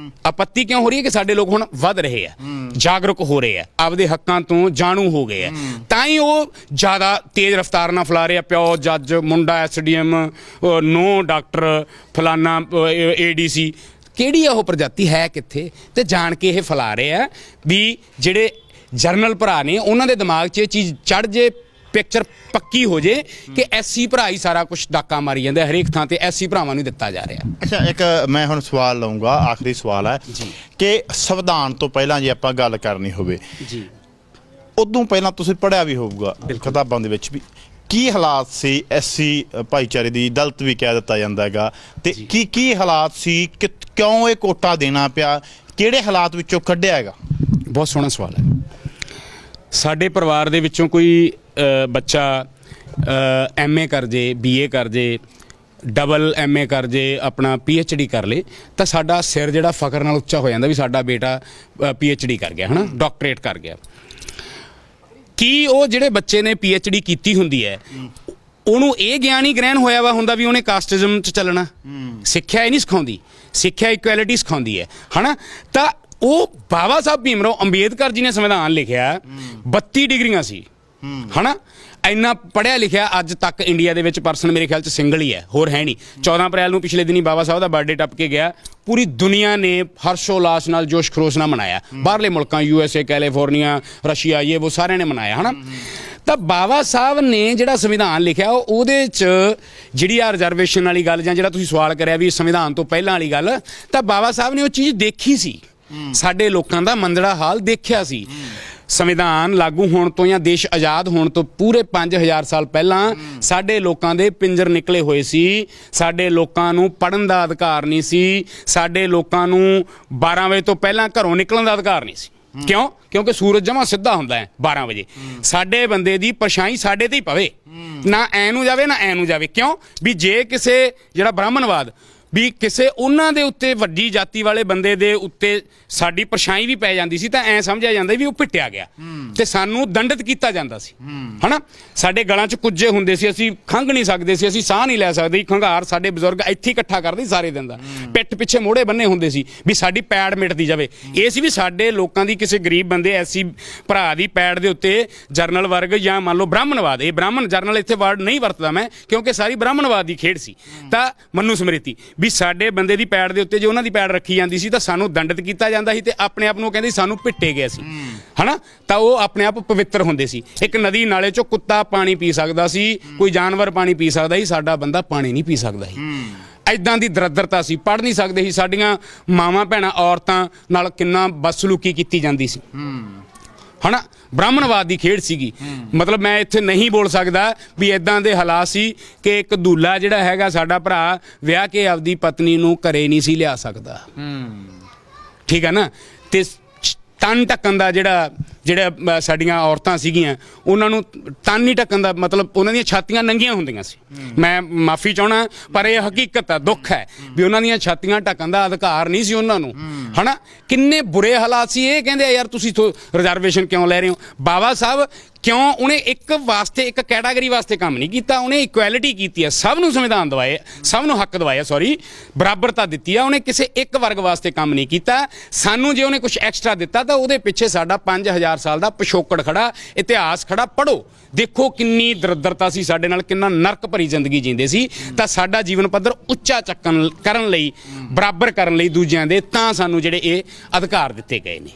ਆਪੱਤੀ ਕਿਉਂ ਹੋ ਰਹੀ ਹੈ? ਕਿ ਸਾਡੇ ਲੋਕ ਹੁਣ ਵੱਧ ਰਹੇ ਆ, ਜਾਗਰੂਕ ਹੋ ਰਹੇ ਆ, ਆਪਦੇ ਹੱਕਾਂ ਤੋਂ ਜਾਣੂ ਹੋ ਗਏ ਆ, ਤਾਂ ਹੀ ਉਹ ਜ਼ਿਆਦਾ ਤੇਜ਼ ਰਫ਼ਤਾਰ ਨਾਲ ਫੈਲਾ ਰਹੇ ਆ। ਪਿਓ ਜੱਜ, ਮੁੰਡਾ SDM, ਨੋ ਡਾਕਟਰ, ਫਲਾਨਾ ADC, ਕਿਹੜੀ ਆ ਉਹ ਪ੍ਰਜਾਤੀ ਹੈ ਕਿੱਥੇ? ਤੇ ਜਾਣ ਕੇ ਇਹ ਫੈਲਾ ਰਹੇ ਆ ਵੀ ਜਿਹੜੇ ਜਰਨਲ ਭਰਾ ਨੇ ਉਹਨਾਂ ਦੇ ਦਿਮਾਗ 'ਚ ਇਹ ਚੀਜ਼ ਚੜ ਜੇ, ਪਿਕਚਰ ਪੱਕੀ ਹੋ ਜੇ ਕਿ SC ਭਰਾ ਹੀ ਸਾਰਾ ਕੁਝ ਡਾਕਾ ਮਾਰੀ ਜਾਂਦੇ, ਹਰੇਕ ਥਾਂ ਤੇ SC ਭਰਾਵਾਂ ਨੂੰ ਦਿੱਤਾ ਜਾ ਰਿਹਾ। ਅੱਛਾ, ਇੱਕ ਮੈਂ ਹੁਣ ਸਵਾਲ ਲਊਂਗਾ, ਆਖਰੀ ਸਵਾਲ ਹੈ ਕਿ ਸੰਵਿਧਾਨ ਤੋਂ ਪਹਿਲਾਂ ਜੇ ਆਪਾਂ ਗੱਲ ਕਰਨੀ ਹੋਵੇ ਜੀ, ਉਦੋਂ ਪਹਿਲਾਂ ਤੁਸੀਂ ਪੜ੍ਹਿਆ ਵੀ ਹੋਊਗਾ ਕਿਤਾਬਾਂ ਦੇ ਵਿੱਚ ਵੀ, ਕੀ ਹਾਲਾਤ ਸੀ SC ਭਾਈਚਾਰੇ ਦੀ? ਦਲਿਤ ਵੀ ਕਹਿ ਦਿੱਤਾ ਜਾਂਦਾ ਹੈਗਾ, ਤੇ ਕੀ ਹਾਲਾਤ ਸੀ, ਕਿਉਂ ਇਹ ਕੋਟਾ ਦੇਣਾ ਪਿਆ, ਕਿਹੜੇ ਹਾਲਾਤ ਵਿੱਚੋਂ ਕੱਢਿਆ ਹੈਗਾ? ਬਹੁਤ ਸੋਹਣਾ ਸਵਾਲ ਹੈ। ਸਾਡੇ ਪਰਿਵਾਰ ਦੇ ਵਿੱਚੋਂ ਕੋਈ ਬੱਚਾ MA ਕਰ ਜੇ, BA ਕਰ ਜੇ, ਡਬਲ MA ਕਰ ਜੇ, ਆਪਣਾ PhD ਕਰ ਲੇ, ਤਾਂ ਸਾਡਾ ਸਿਰ ਜਿਹੜਾ ਫਖਰ ਨਾਲ ਉੱਚਾ ਹੋ ਜਾਂਦਾ ਵੀ ਸਾਡਾ ਬੇਟਾ PhD ਕਰ ਗਿਆ, ਹੈ ਨਾ, ਡਾਕਟਰੇਟ ਕਰ ਗਿਆ। ਕੀ ਉਹ ਜਿਹੜੇ ਬੱਚੇ ਨੇ PhD ਕੀਤੀ ਹੁੰਦੀ ਹੈ, ਉਹਨੂੰ ਇਹ ਗਿਆਨ ਹੀ ਗ੍ਰਹਿਣ ਹੋਇਆ ਵਾ ਹੁੰਦਾ ਵੀ ਉਹਨੇ ਕਾਸਟਿਜ਼ਮ 'ਚ ਚੱਲਣਾ? ਸਿੱਖਿਆ ਇਹ ਨਹੀਂ ਸਿਖਾਉਂਦੀ, ਸਿੱਖਿਆ ਇਕੁਐਲਿਟੀ ਸਿਖਾਉਂਦੀ ਹੈ, ਹੈ ਨਾ। ਤਾਂ ਉਹ ਬਾਬਾ ਸਾਹਿਬ ਭੀਮ ਰਾਓ ਅੰਬੇਦਕਰ ਜੀ ਨੇ ਸੰਵਿਧਾਨ ਲਿਖਿਆ, 32 ਡਿਗਰੀਆਂ ਸੀ, ਹੈ ਨਾ। ਇੰਨਾ ਪੜ੍ਹਿਆ ਲਿਖਿਆ ਅੱਜ ਤੱਕ ਇੰਡੀਆ ਦੇ ਵਿੱਚ ਪਰਸਨ ਮੇਰੇ ਖਿਆਲ 'ਚ ਸਿੰਗਲ ਹੀ ਹੈ, ਹੋਰ ਹੈ ਨਹੀਂ। 14 ਅਪ੍ਰੈਲ ਨੂੰ ਪਿਛਲੇ ਦਿਨੀ ਬਾਬਾ ਸਾਹਿਬ ਦਾ ਬਰਥਡੇ ਟੱਪ ਕੇ ਗਿਆ, ਪੂਰੀ ਦੁਨੀਆ ਨੇ ਹਰਸ਼ੋਲਾਸ ਨਾਲ, ਜੋਸ਼ ਖਰੋਸ਼ ਨਾਲ ਮਨਾਇਆ। ਬਾਹਰਲੇ ਮੁਲਕਾਂ USA, ਕੈਲੀਫੋਰਨੀਆ, ਰਸ਼ੀਆ, ਇਹ ਉਹ ਸਾਰਿਆਂ ਨੇ ਮਨਾਇਆ, ਹੈ ਨਾ। ਤਾਂ ਬਾਬਾ ਸਾਹਿਬ ਨੇ ਜਿਹੜਾ ਸੰਵਿਧਾਨ ਲਿਖਿਆ ਉਹਦੇ 'ਚ ਜਿਹੜੀ ਆ ਰਿਜ਼ਰਵੇਸ਼ਨ ਵਾਲੀ ਗੱਲ, ਜਾਂ ਜਿਹੜਾ ਤੁਸੀਂ ਸਵਾਲ ਕਰਿਆ ਵੀ ਸੰਵਿਧਾਨ ਤੋਂ ਪਹਿਲਾਂ ਵਾਲੀ ਗੱਲ, ਤਾਂ ਬਾਬਾ ਸਾਹਿਬ ਨੇ ਉਹ ਚੀਜ਼ ਦੇਖੀ ਸੀ, ਸਾਡੇ ਲੋਕਾਂ ਦਾ ਮੰਦੜਾ ਹਾਲ ਦੇਖਿਆ ਸੀ। ਸੰਵਿਧਾਨ ਲਾਗੂ ਹੋਣ ਤੋਂ ਜਾਂ ਦੇਸ਼ ਆਜ਼ਾਦ ਹੋਣ ਤੋਂ ਪੂਰੇ 5000 ਸਾਲ ਪਹਿਲਾਂ ਸਾਡੇ ਲੋਕਾਂ ਦੇ ਪਿੰਜਰ ਨਿਕਲੇ ਹੋਏ ਸੀ। ਸਾਡੇ ਲੋਕਾਂ ਨੂੰ ਪੜ੍ਹਨ ਦਾ ਅਧਿਕਾਰ ਨਹੀਂ ਸੀ, ਸਾਡੇ ਲੋਕਾਂ ਨੂੰ 12 ਵਜੇ ਤੋਂ ਪਹਿਲਾਂ ਘਰੋਂ ਨਿਕਲਣ ਦਾ ਅਧਿਕਾਰ ਨਹੀਂ ਸੀ। ਕਿਉਂ? ਕਿਉਂਕਿ ਸੂਰਜ ਜਮਾ ਸਿੱਧਾ ਹੁੰਦਾ ਹੈ 12 ਵਜੇ। ਸਾਡੇ ਬੰਦੇ ਦੀ ਪਰਛਾਈ ਸਾਡੇ ਤੇ ਹੀ ਪਵੇ, ਨਾ ਐ ਨੂੰ ਜਾਵੇ ਨਾ ਐ ਨੂੰ ਜਾਵੇ। ਕਿਉਂ? ਵੀ ਜੇ ਕਿਸੇ ਜਿਹੜਾ ਬ੍ਰਾਹਮਣਵਾਦ ਵੀ ਕਿਸੇ ਉਹਨਾਂ ਦੇ ਉੱਤੇ ਵੱਡੀ ਜਾਤੀ ਵਾਲੇ ਬੰਦੇ ਦੇ ਉੱਤੇ ਸਾਡੀ ਪਰਛਾਈ ਵੀ ਪੈ ਜਾਂਦੀ ਸੀ ਤਾਂ ਐ ਸਮਝਿਆ ਜਾਂਦਾ ਵੀ ਉਹ ਪਿੱਟਿਆ ਗਿਆ ਤੇ ਸਾਨੂੰ ਦੰਡਿਤ ਕੀਤਾ ਜਾਂਦਾ ਸੀ ਹਨਾ। ਸਾਡੇ ਗਲਾਂ 'ਚ ਕੁੱਜੇ ਹੁੰਦੇ ਸੀ, ਅਸੀਂ ਖੰਘ ਨਹੀਂ ਸਕਦੇ ਸੀ, ਅਸੀਂ ਸਾਹ ਨਹੀਂ ਲੈ ਸਕਦੇ, ਖੰਘਾਰ ਸਾਡੇ ਬਜ਼ੁਰਗ ਇੱਥੇ ਹੀ ਇਕੱਠਾ ਕਰਦੇ ਸਾਰੇ ਦਿਨ ਦਾ, ਪਿੱਠ ਪਿੱਛੇ ਮੋਢੇ ਬੰਨੇ ਹੁੰਦੇ ਸੀ ਵੀ ਸਾਡੀ ਪੈੜ ਮਿਟਦੀ ਜਾਵੇ। ਇਹ ਸੀ ਵੀ ਸਾਡੇ ਲੋਕਾਂ ਦੀ ਕਿਸੇ ਗਰੀਬ ਬੰਦੇ ਐਸੀ ਭਰਾ ਦੀ ਪੈੜ ਦੇ ਉੱਤੇ ਜਰਨਲ ਵਰਗ ਜਾਂ ਮੰਨ ਲਓ ਬ੍ਰਾਹਮਣਵਾਦ, ਇਹ ਬ੍ਰਾਹਮਣ ਜਰਨਲ ਇੱਥੇ ਵਰਡ ਨਹੀਂ ਵਰਤਦਾ ਮੈਂ ਕਿਉਂਕਿ ਸਾਰੀ ਬ੍ਰਾਹਮਣਵਾਦ ਦੀ ਖੇਡ ਸੀ, ਤਾਂ ਮਨੂ ਸਮ੍ਰਿਤੀ ਵੀ ਸਾਡੇ ਬੰਦੇ ਦੀ ਪੈੜ ਦੇ ਉੱਤੇ ਜੇ ਉਹਨਾਂ ਦੀ ਪੈੜ ਰੱਖੀ ਜਾਂਦੀ ਸੀ ਤਾਂ ਸਾਨੂੰ ਦੰਡਿਤ ਕੀਤਾ ਜਾਂਦਾ ਸੀ ਤੇ ਆਪਣੇ ਆਪ ਨੂੰ ਕਹਿੰਦੇ ਸਾਨੂੰ ਪਿੱਟੇ ਗਏ ਸੀ ਹਨਾ। ਤਾਂ ਉਹ ਆਪਣੇ ਆਪ ਪਵਿੱਤਰ ਹੁੰਦੇ ਸੀ। ਇੱਕ ਨਦੀ ਨਾਲੇ ਚੋਂ ਕੁੱਤਾ ਪਾਣੀ ਪੀ ਸਕਦਾ ਸੀ, ਕੋਈ ਜਾਨਵਰ ਪਾਣੀ ਪੀ ਸਕਦਾ ਸੀ, ਸਾਡਾ ਬੰਦਾ ਪਾਣੀ ਨਹੀਂ ਪੀ ਸਕਦਾ ਸੀ। ਐਦਾਂ ਦੀ ਦਰਦਰਤਾ ਸੀ, ਪੜ੍ਹ ਨਹੀਂ ਸਕਦੇ ਸੀ, ਸਾਡੀਆਂ ਮਾਵਾਂ ਭੈਣਾਂ ਔਰਤਾਂ ਨਾਲ ਕਿੰਨਾ ਬਦਸਲੂਕੀ ਕੀਤੀ ਜਾਂਦੀ ਸੀ ਹਨਾ। ਬ੍ਰਾਹਮਣਵਾਦ ਦੀ ਖੇਡ ਸੀਗੀ। ਮਤਲਬ ਮੈਂ ਇੱਥੇ ਨਹੀਂ ਬੋਲ ਸਕਦਾ ਵੀ ਇਦਾਂ ਦੇ ਹਾਲਾਤ ਸੀ ਕਿ ਇੱਕ ਦੂਲਾ ਜਿਹੜਾ ਹੈਗਾ ਸਾਡਾ ਭਰਾ ਵਿਆਹ ਕੇ ਆਪਦੀ ਪਤਨੀ ਨੂੰ ਘਰੇ ਨਹੀਂ ਸੀ ਲਿਆ ਸਕਦਾ ਠੀਕ ਹੈ ਨਾ। ਤੇ ਤਨ ਢੱਕਣ ਦਾ ਜਿਹੜਾ ਸਾਡੀਆਂ ਔਰਤਾਂ ਸੀਗੀਆਂ ਉਹਨਾਂ ਨੂੰ ਤਨ ਨਹੀਂ ਢੱਕਣ ਦਾ ਮਤਲਬ ਉਹਨਾਂ ਦੀਆਂ ਛਾਤੀਆਂ ਨੰਗੀਆਂ ਹੁੰਦੀਆਂ ਸੀ। ਮੈਂ ਮਾਫੀ ਚਾਹਣਾ ਪਰ ਇਹ ਹਕੀਕਤ ਹੈ, ਦੁੱਖ ਹੈ ਵੀ ਉਹਨਾਂ ਦੀਆਂ ਛਾਤੀਆਂ ਢੱਕਣ ਦਾ ਅਧਿਕਾਰ ਨਹੀਂ ਸੀ ਉਹਨਾਂ ਨੂੰ ਹਨਾ। ਕਿੰਨੇ ਬੁਰੇ ਹਾਲਾਤ ਸੀ। ਇਹ ਕਹਿੰਦੇ ਯਾਰ ਤੁਸੀਂ ਰਿਜ਼ਰਵੇਸ਼ਨ ਕਿਉਂ ਲੈ ਰਹੇ ਹੋ? ਬਾਬਾ ਸਾਹਿਬ ਕਿਉਂ ਉਹਨੇ ਇੱਕ ਵਾਸਤੇ ਇੱਕ ਕੈਟਾਗਰੀ ਵਾਸਤੇ ਕੰਮ ਨਹੀਂ ਕੀਤਾ, ਉਹਨੇ ਇਕੁਐਲਿਟੀ ਕੀਤੀ ਹੈ, ਸਭ ਨੂੰ ਸੰਵਿਧਾਨ ਦਵਾਏ, ਸਭ ਨੂੰ ਹੱਕ ਦਵਾਇਆ, ਸੌਰੀ ਬਰਾਬਰਤਾ ਦਿੱਤੀ ਆ। ਉਹਨੇ ਕਿਸੇ ਇੱਕ ਵਰਗ ਵਾਸਤੇ ਕੰਮ ਨਹੀਂ ਕੀਤਾ। ਸਾਨੂੰ ਜੇ ਉਹਨੇ ਕੁਝ ਐਕਸਟਰਾ ਦਿੱਤਾ ਤਾਂ ਉਹਦੇ ਪਿੱਛੇ ਸਾਡਾ 5000 ਸਾਲ ਦਾ ਪਿਛੋਕੜ ਖੜਾ, ਇਤਿਹਾਸ ਖੜਾ। ਪੜ੍ਹੋ, ਦੇਖੋ ਕਿੰਨੀ ਦਰਦਰਤਾ ਸੀ ਸਾਡੇ ਨਾਲ, ਕਿੰਨਾ ਨਰਕ ਭਰੀ ਜ਼ਿੰਦਗੀ ਜੀਂਦੇ ਸੀ। ਤਾਂ ਸਾਡਾ ਜੀਵਨ ਪੱਧਰ ਉੱਚਾ ਕਰਨ ਲਈ, ਬਰਾਬਰ ਕਰਨ ਲਈ ਦੂਜਿਆਂ ਦੇ, ਤਾਂ ਸਾਨੂੰ ਜਿਹੜੇ ਇਹ ਅਧਿਕਾਰ ਦਿੱਤੇ ਗਏ ਨੇ।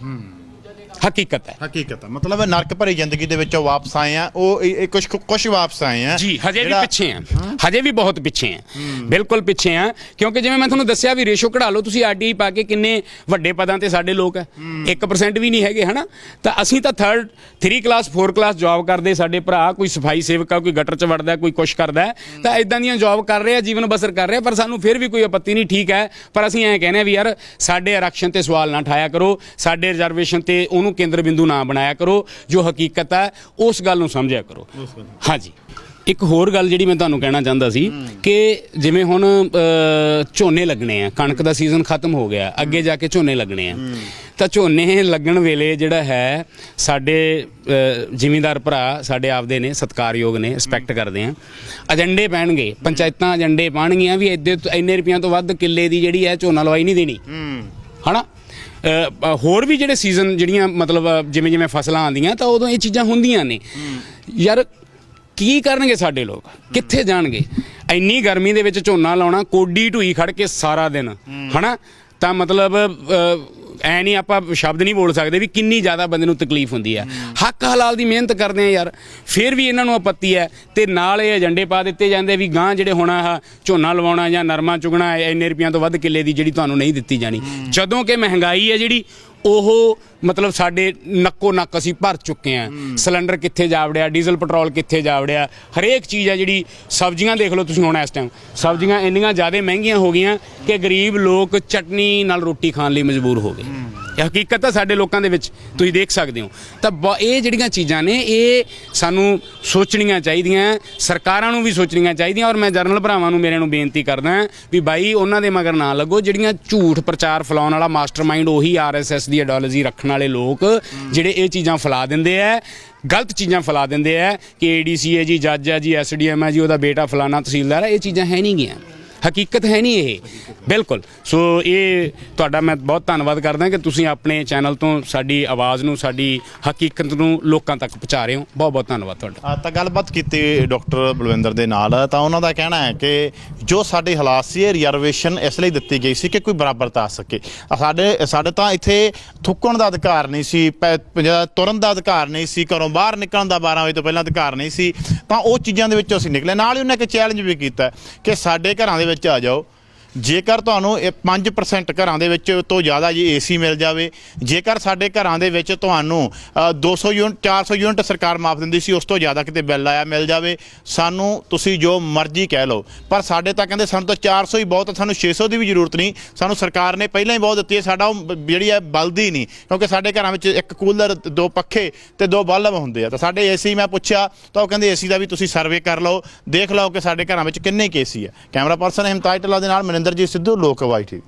ਹਕੀਕਤ ਹੈ ਮਤਲਬ ਨਰਕ ਭਰੀ ਜ਼ਿੰਦਗੀ ਦੇ ਵਿੱਚੋਂ ਵਾਪਸ ਆਏ ਆ, ਉਹ ਕੁਝ ਵਾਪਸ ਆਏ ਆ ਜੀ। ਹਜੇ ਵੀ ਪਿੱਛੇ ਆ, ਹਜੇ ਵੀ ਬਹੁਤ ਪਿੱਛੇ ਆ, ਬਿਲਕੁਲ ਪਿੱਛੇ ਆ। ਕਿਉਂਕਿ ਜਿਵੇਂ ਮੈਂ ਤੁਹਾਨੂੰ ਦੱਸਿਆ ਵੀ ਰੇਸ਼ੋ ਕਢਾ ਲਓ ਤੁਸੀਂ ਆਰਟੀਆਈ ਪਾ ਕੇ, ਕਿੰਨੇ ਵੱਡੇ ਪਦਾਂ ਤੇ ਸਾਡੇ ਲੋਕ ਹੈ, 1% ਵੀ ਨਹੀਂ ਹੈਗੇ ਹਨਾ। ਤਾਂ ਅਸੀਂ ਤਾਂ 3 ਕਲਾਸ 4 ਕਲਾਸ ਜੌਬ ਕਰਦੇ, ਸਾਡੇ ਭਰਾ ਕੋਈ ਸਫਾਈ ਸੇਵਕਾ, ਕੋਈ ਗਟਰ 'ਚ ਵੜਦਾ, ਕੋਈ ਕੁਛ ਕਰਦਾ, ਤਾਂ ਇਦਾਂ ਦੀਆਂ ਜੌਬ ਕਰ ਰਹੇ ਆ, ਜੀਵਨ ਬਸਰ ਕਰ ਰਹੇ ਆ। ਪਰ ਸਾਨੂੰ ਫਿਰ ਵੀ ਕੋਈ ਆਪੱਤੀ ਨਹੀਂ, ਠੀਕ ਹੈ। ਪਰ ਅਸੀਂ ਐਂ ਕਹਿੰਦੇ ਆ ਵੀ ਯਾਰ ਸਾਡੇ ਆਰਕਸ਼ਣ ਤੇ ਸਵਾਲ ਨਾ ਉਠਾਇਆ ਕਰੋ, ਸਾਡੇ ਰਿਜ਼ਰਵੇਸ਼ਨ ਤੇ ਉਹਨੂੰ ਕੇਂਦਰ ਬਿੰਦੂ ਨਾ ਬਣਾਇਆ ਕਰੋ। ਜੋ ਹਕੀਕਤ ਹੈ ਉਸ ਗੱਲ ਨੂੰ ਸਮਝਿਆ ਕਰੋ। ਹਾਂਜੀ, ਇੱਕ ਹੋਰ ਗੱਲ ਜਿਹੜੀ ਮੈਂ ਤੁਹਾਨੂੰ ਕਹਿਣਾ ਚਾਹੁੰਦਾ ਸੀ ਕਿ ਜਿਵੇਂ ਹੁਣ ਝੋਨੇ ਲੱਗਣੇ ਆ, ਕਣਕ ਦਾ ਸੀਜ਼ਨ ਖਤਮ ਹੋ ਗਿਆ, ਅੱਗੇ ਜਾ ਕੇ ਝੋਨੇ ਲੱਗਣੇ ਆ। ਤਾਂ ਝੋਨੇ ਲੱਗਣ ਵੇਲੇ ਜਿਹੜਾ ਹੈ ਸਾਡੇ ਜ਼ਿਮੀਂਦਾਰ ਭਰਾ ਸਾਡੇ ਆਪਦੇ ਨੇ, ਸਤਿਕਾਰਯੋਗ ਨੇ, ਰਿਸਪੈਕਟ ਕਰਦੇ ਆ, ਏਜੰਡੇ ਪੈਣਗੇ, ਪੰਚਾਇਤਾਂ ਏਜੰਡੇ ਪਾਣਗੀਆਂ ਵੀ ਇੰਨੇ ਰੁਪਈਆਂ ਤੋਂ ਵੱਧ ਕਿੱਲੇ ਦੀ ਜਿਹੜੀ ਹੈ ਝੋਨਾ ਲਵਾਈ ਨਹੀਂ ਦੇਣੀ ਹਨਾ। ਹੋਰ ਵੀ ਜਿਹੜੇ ਸੀਜ਼ਨ ਜਿਹੜੀਆਂ ਮਤਲਬ ਜਿਵੇਂ ਫਸਲਾਂ ਆਉਂਦੀਆਂ ਤਾਂ ਉਦੋਂ ਇਹ ਚੀਜ਼ਾਂ ਹੁੰਦੀਆਂ ਨੇ। ਯਾਰ ਕੀ ਕਰਨਗੇ ਸਾਡੇ ਲੋਕ, ਕਿੱਥੇ ਜਾਣਗੇ? ਇੰਨੀ ਗਰਮੀ ਦੇ ਵਿੱਚ ਝੋਨਾ ਲਾਉਣਾ, ਕੋਡੀ ਢੂਈ ਖੜ ਕੇ ਸਾਰਾ ਦਿਨ ਹਨਾ। ਤਾਂ ਮਤਲਬ ਐ ਨਹੀਂ ਆਪਾਂ ਸ਼ਬਦ ਨਹੀਂ ਬੋਲ ਸਕਦੇ ਵੀ ਕਿੰਨੀ ਜ਼ਿਆਦਾ ਬੰਦੇ ਨੂੰ ਤਕਲੀਫ ਹੁੰਦੀ ਹੈ। ਹੱਕ ਹਲਾਲ ਦੀ ਮਿਹਨਤ ਕਰਦੇ ਆ ਯਾਰ, ਫਿਰ ਵੀ ਇਹਨਾਂ ਨੂੰ ਆਪੱਤੀ ਹੈ। ਤੇ ਨਾਲ ਇਹ ਏਜੰਡੇ ਪਾ ਦਿੱਤੇ ਜਾਂਦੇ ਵੀ ਗਾਂ ਜਿਹੜੇ ਹੁਣ ਆਹ ਝੋਨਾ ਲਵਾਉਣਾ ਜਾਂ ਨਰਮਾ ਚੁਗਣਾ, ਇੰਨੇ ਰੁਪਈਆਂ ਤੋਂ ਵੱਧ ਕਿੱਲੇ ਦੀ ਜਿਹੜੀ ਤੁਹਾਨੂੰ ਨਹੀਂ ਦਿੱਤੀ ਜਾਣੀ। ਜਦੋਂ ਕਿ ਮਹਿੰਗਾਈ ਹੈ ਜਿਹੜੀ ਉਹ ਮਤਲਬ ਸਾਡੇ ਨੱਕੋ ਨੱਕ ਅਸੀਂ ਭਰ ਚੁੱਕੇ ਹਾਂ। ਸਿਲੰਡਰ ਕਿੱਥੇ ਜਾ ਵੜਿਆ, ਡੀਜ਼ਲ ਪੈਟਰੋਲ ਕਿੱਥੇ ਜਾ ਵੜਿਆ, ਹਰੇਕ ਚੀਜ਼ ਹੈ ਜਿਹੜੀ। ਸਬਜ਼ੀਆਂ ਦੇਖ ਲਓ ਤੁਸੀਂ ਹੁਣ ਇਸ ਟਾਈਮ, ਸਬਜ਼ੀਆਂ ਇੰਨੀਆਂ ਜ਼ਿਆਦਾ ਮਹਿੰਗੀਆਂ ਹੋ ਗਈਆਂ ਕਿ ਗਰੀਬ ਲੋਕ ਚਟਨੀ ਨਾਲ ਰੋਟੀ ਖਾਣ ਲਈ ਮਜਬੂਰ ਹੋ ਗਏ। ਇਹ ਹਕੀਕਤ ਹੈ ਸਾਡੇ ਲੋਕਾਂ ਦੇ ਵਿੱਚ, ਤੁਸੀਂ ਦੇਖ ਸਕਦੇ ਹੋ। ਤਾਂ ਇਹ ਜਿਹੜੀਆਂ ਚੀਜ਼ਾਂ ਨੇ ਇਹ ਸਾਨੂੰ ਸੋਚਣੀਆਂ ਚਾਹੀਦੀਆਂ, ਸਰਕਾਰਾਂ ਨੂੰ ਵੀ ਸੋਚਣੀਆਂ ਚਾਹੀਦੀਆਂ। ਔਰ ਮੈਂ ਜਰਨਲ ਭਰਾਵਾਂ ਨੂੰ ਮੇਰੇ ਨੂੰ ਬੇਨਤੀ ਕਰਦਾ ਵੀ ਬਾਈ ਉਹਨਾਂ ਦੇ ਮਗਰ ਨਾ ਲੱਗੋ। ਜਿਹੜੀਆਂ ਝੂਠ ਪ੍ਰਚਾਰ ਫੈਲਾਉਣ ਵਾਲਾ ਮਾਸਟਰਮਾਈਂਡ ਉਹੀ RSS ਦੀ ਆਈਡੀਓਲੋਜੀ ਰੱਖਣ ਵਾਲੇ ਲੋਕ ਜਿਹੜੇ ਇਹ ਚੀਜ਼ਾਂ ਫੈਲਾ ਦਿੰਦੇ ਆ, ਗਲਤ ਚੀਜ਼ਾਂ ਫੈਲਾ ਦਿੰਦੇ ਆ ਕਿ ADC ਹੈ ਜੀ, ਜੱਜ ਹੈ ਜੀ, SDM ਹੈ ਜੀ, ਉਹਦਾ ਬੇਟਾ ਫਲਾਣਾ ਤਹਿਸੀਲਦਾਰ ਹੈ। ਇਹ ਚੀਜ਼ਾਂ ਹੈ ਨਹੀਂ ਗੀਆਂ, ਹਕੀਕਤ ਹੈ ਨਹੀਂ ਇਹ ਬਿਲਕੁਲ। ਸੋ ਇਹ ਤੁਹਾਡਾ ਮੈਂ ਬਹੁਤ ਧੰਨਵਾਦ ਕਰਦਾ ਕਿ ਤੁਸੀਂ ਆਪਣੇ ਚੈਨਲ ਤੋਂ ਸਾਡੀ ਆਵਾਜ਼ ਨੂੰ, ਸਾਡੀ ਹਕੀਕਤ ਨੂੰ ਲੋਕਾਂ ਤੱਕ ਪਹੁੰਚਾ ਰਹੇ ਹੋ। ਬਹੁਤ ਬਹੁਤ ਧੰਨਵਾਦ ਤੁਹਾਡਾ। ਤਾਂ ਗੱਲਬਾਤ ਕੀਤੀ ਡਾਕਟਰ ਬਲਵਿੰਦਰ ਦੇ ਨਾਲ, ਤਾਂ ਉਹਨਾਂ ਦਾ ਕਹਿਣਾ ਹੈ ਕਿ ਜੋ ਸਾਡੇ ਹਾਲਾਤ ਸੀ ਇਹ ਰਿਜ਼ਰਵੇਸ਼ਨ ਇਸ ਲਈ ਦਿੱਤੀ ਗਈ ਸੀ ਕਿ ਕੋਈ ਬਰਾਬਰਤਾ ਆ ਸਕੇ। ਸਾਡੇ ਤਾਂ ਇੱਥੇ ਥੁੱਕਣ ਦਾ ਅਧਿਕਾਰ ਨਹੀਂ ਸੀ, ਤੁਰਨ ਦਾ ਅਧਿਕਾਰ ਨਹੀਂ ਸੀ, ਘਰੋਂ ਬਾਹਰ ਨਿਕਲਣ ਦਾ 12 ਵਜੇ ਤੋਂ ਪਹਿਲਾਂ ਅਧਿਕਾਰ ਨਹੀਂ ਸੀ। ਤਾਂ ਉਹ ਚੀਜ਼ਾਂ ਦੇ ਵਿੱਚੋਂ ਅਸੀਂ ਨਿਕਲੇ। ਨਾਲ ਹੀ ਉਹਨੇ ਇੱਕ ਚੈਲੰਜ ਵੀ ਕੀਤਾ ਕਿ ਸਾਡੇ ਘਰਾਂ ਦੇ ਵਿੱਚ ਆ ਜਾਓ, ਜੇਕਰ ਤੁਹਾਨੂੰ 5% ਘਰਾਂ ਦੇ ਵਿੱਚ ਤੋਂ ਜ਼ਿਆਦਾ ਜੀ AC ਮਿਲ ਜਾਵੇ, ਜੇਕਰ ਸਾਡੇ ਘਰਾਂ ਦੇ ਵਿੱਚ ਤੁਹਾਨੂੰ 200 ਯੂਨਿਟ 400 ਯੂਨਿਟ ਸਰਕਾਰ ਮਾਫ ਦਿੰਦੀ ਸੀ, ਉਸ ਤੋਂ ਜ਼ਿਆਦਾ ਕਿਤੇ ਬਿੱਲ ਆਇਆ ਮਿਲ ਜਾਵੇ, ਸਾਨੂੰ ਤੁਸੀਂ ਜੋ ਮਰਜ਼ੀ ਕਹਿ ਲਓ। ਪਰ ਸਾਡੇ ਤਾਂ ਕਹਿੰਦੇ ਸਾਨੂੰ ਤਾਂ 400 ਹੀ ਬਹੁਤ, ਸਾਨੂੰ 600 ਦੀ ਵੀ ਜ਼ਰੂਰਤ ਨਹੀਂ, ਸਾਨੂੰ ਸਰਕਾਰ ਨੇ ਪਹਿਲਾਂ ਹੀ ਬਹੁਤ ਦਿੱਤੀ ਹੈ। ਸਾਡਾ ਉਹ ਜਿਹੜੀ ਹੈ ਬਲਦੀ ਨਹੀਂ, ਕਿਉਂਕਿ ਸਾਡੇ ਘਰਾਂ ਵਿੱਚ ਇੱਕ ਕੂਲਰ, 2 ਪੱਖੇ ਤੇ 2 ਬਲਬ ਹੁੰਦੇ ਆ। ਤਾਂ ਸਾਡੇ AC ਮੈਂ ਪੁੱਛਿਆ ਤਾਂ ਉਹ ਕਹਿੰਦੇ AC ਦਾ ਵੀ ਤੁਸੀਂ ਸਰਵੇ ਕਰ ਲਓ, ਦੇਖ ਲਓ ਕਿ ਸਾਡੇ ਘਰਾਂ ਵਿੱਚ ਕਿੰਨੇ AC ਹੈ। ਕੈਮਰਾ ਪਰਸਨ ਹਿਮਤਾਜ ਢਿੱਲੋਂ ਦੇ ਨਾਲ ਇੰਦਰਜੀਤ ਸਿੱਧੂ, ਲੋਕ ਆਵਾਜ਼ TV।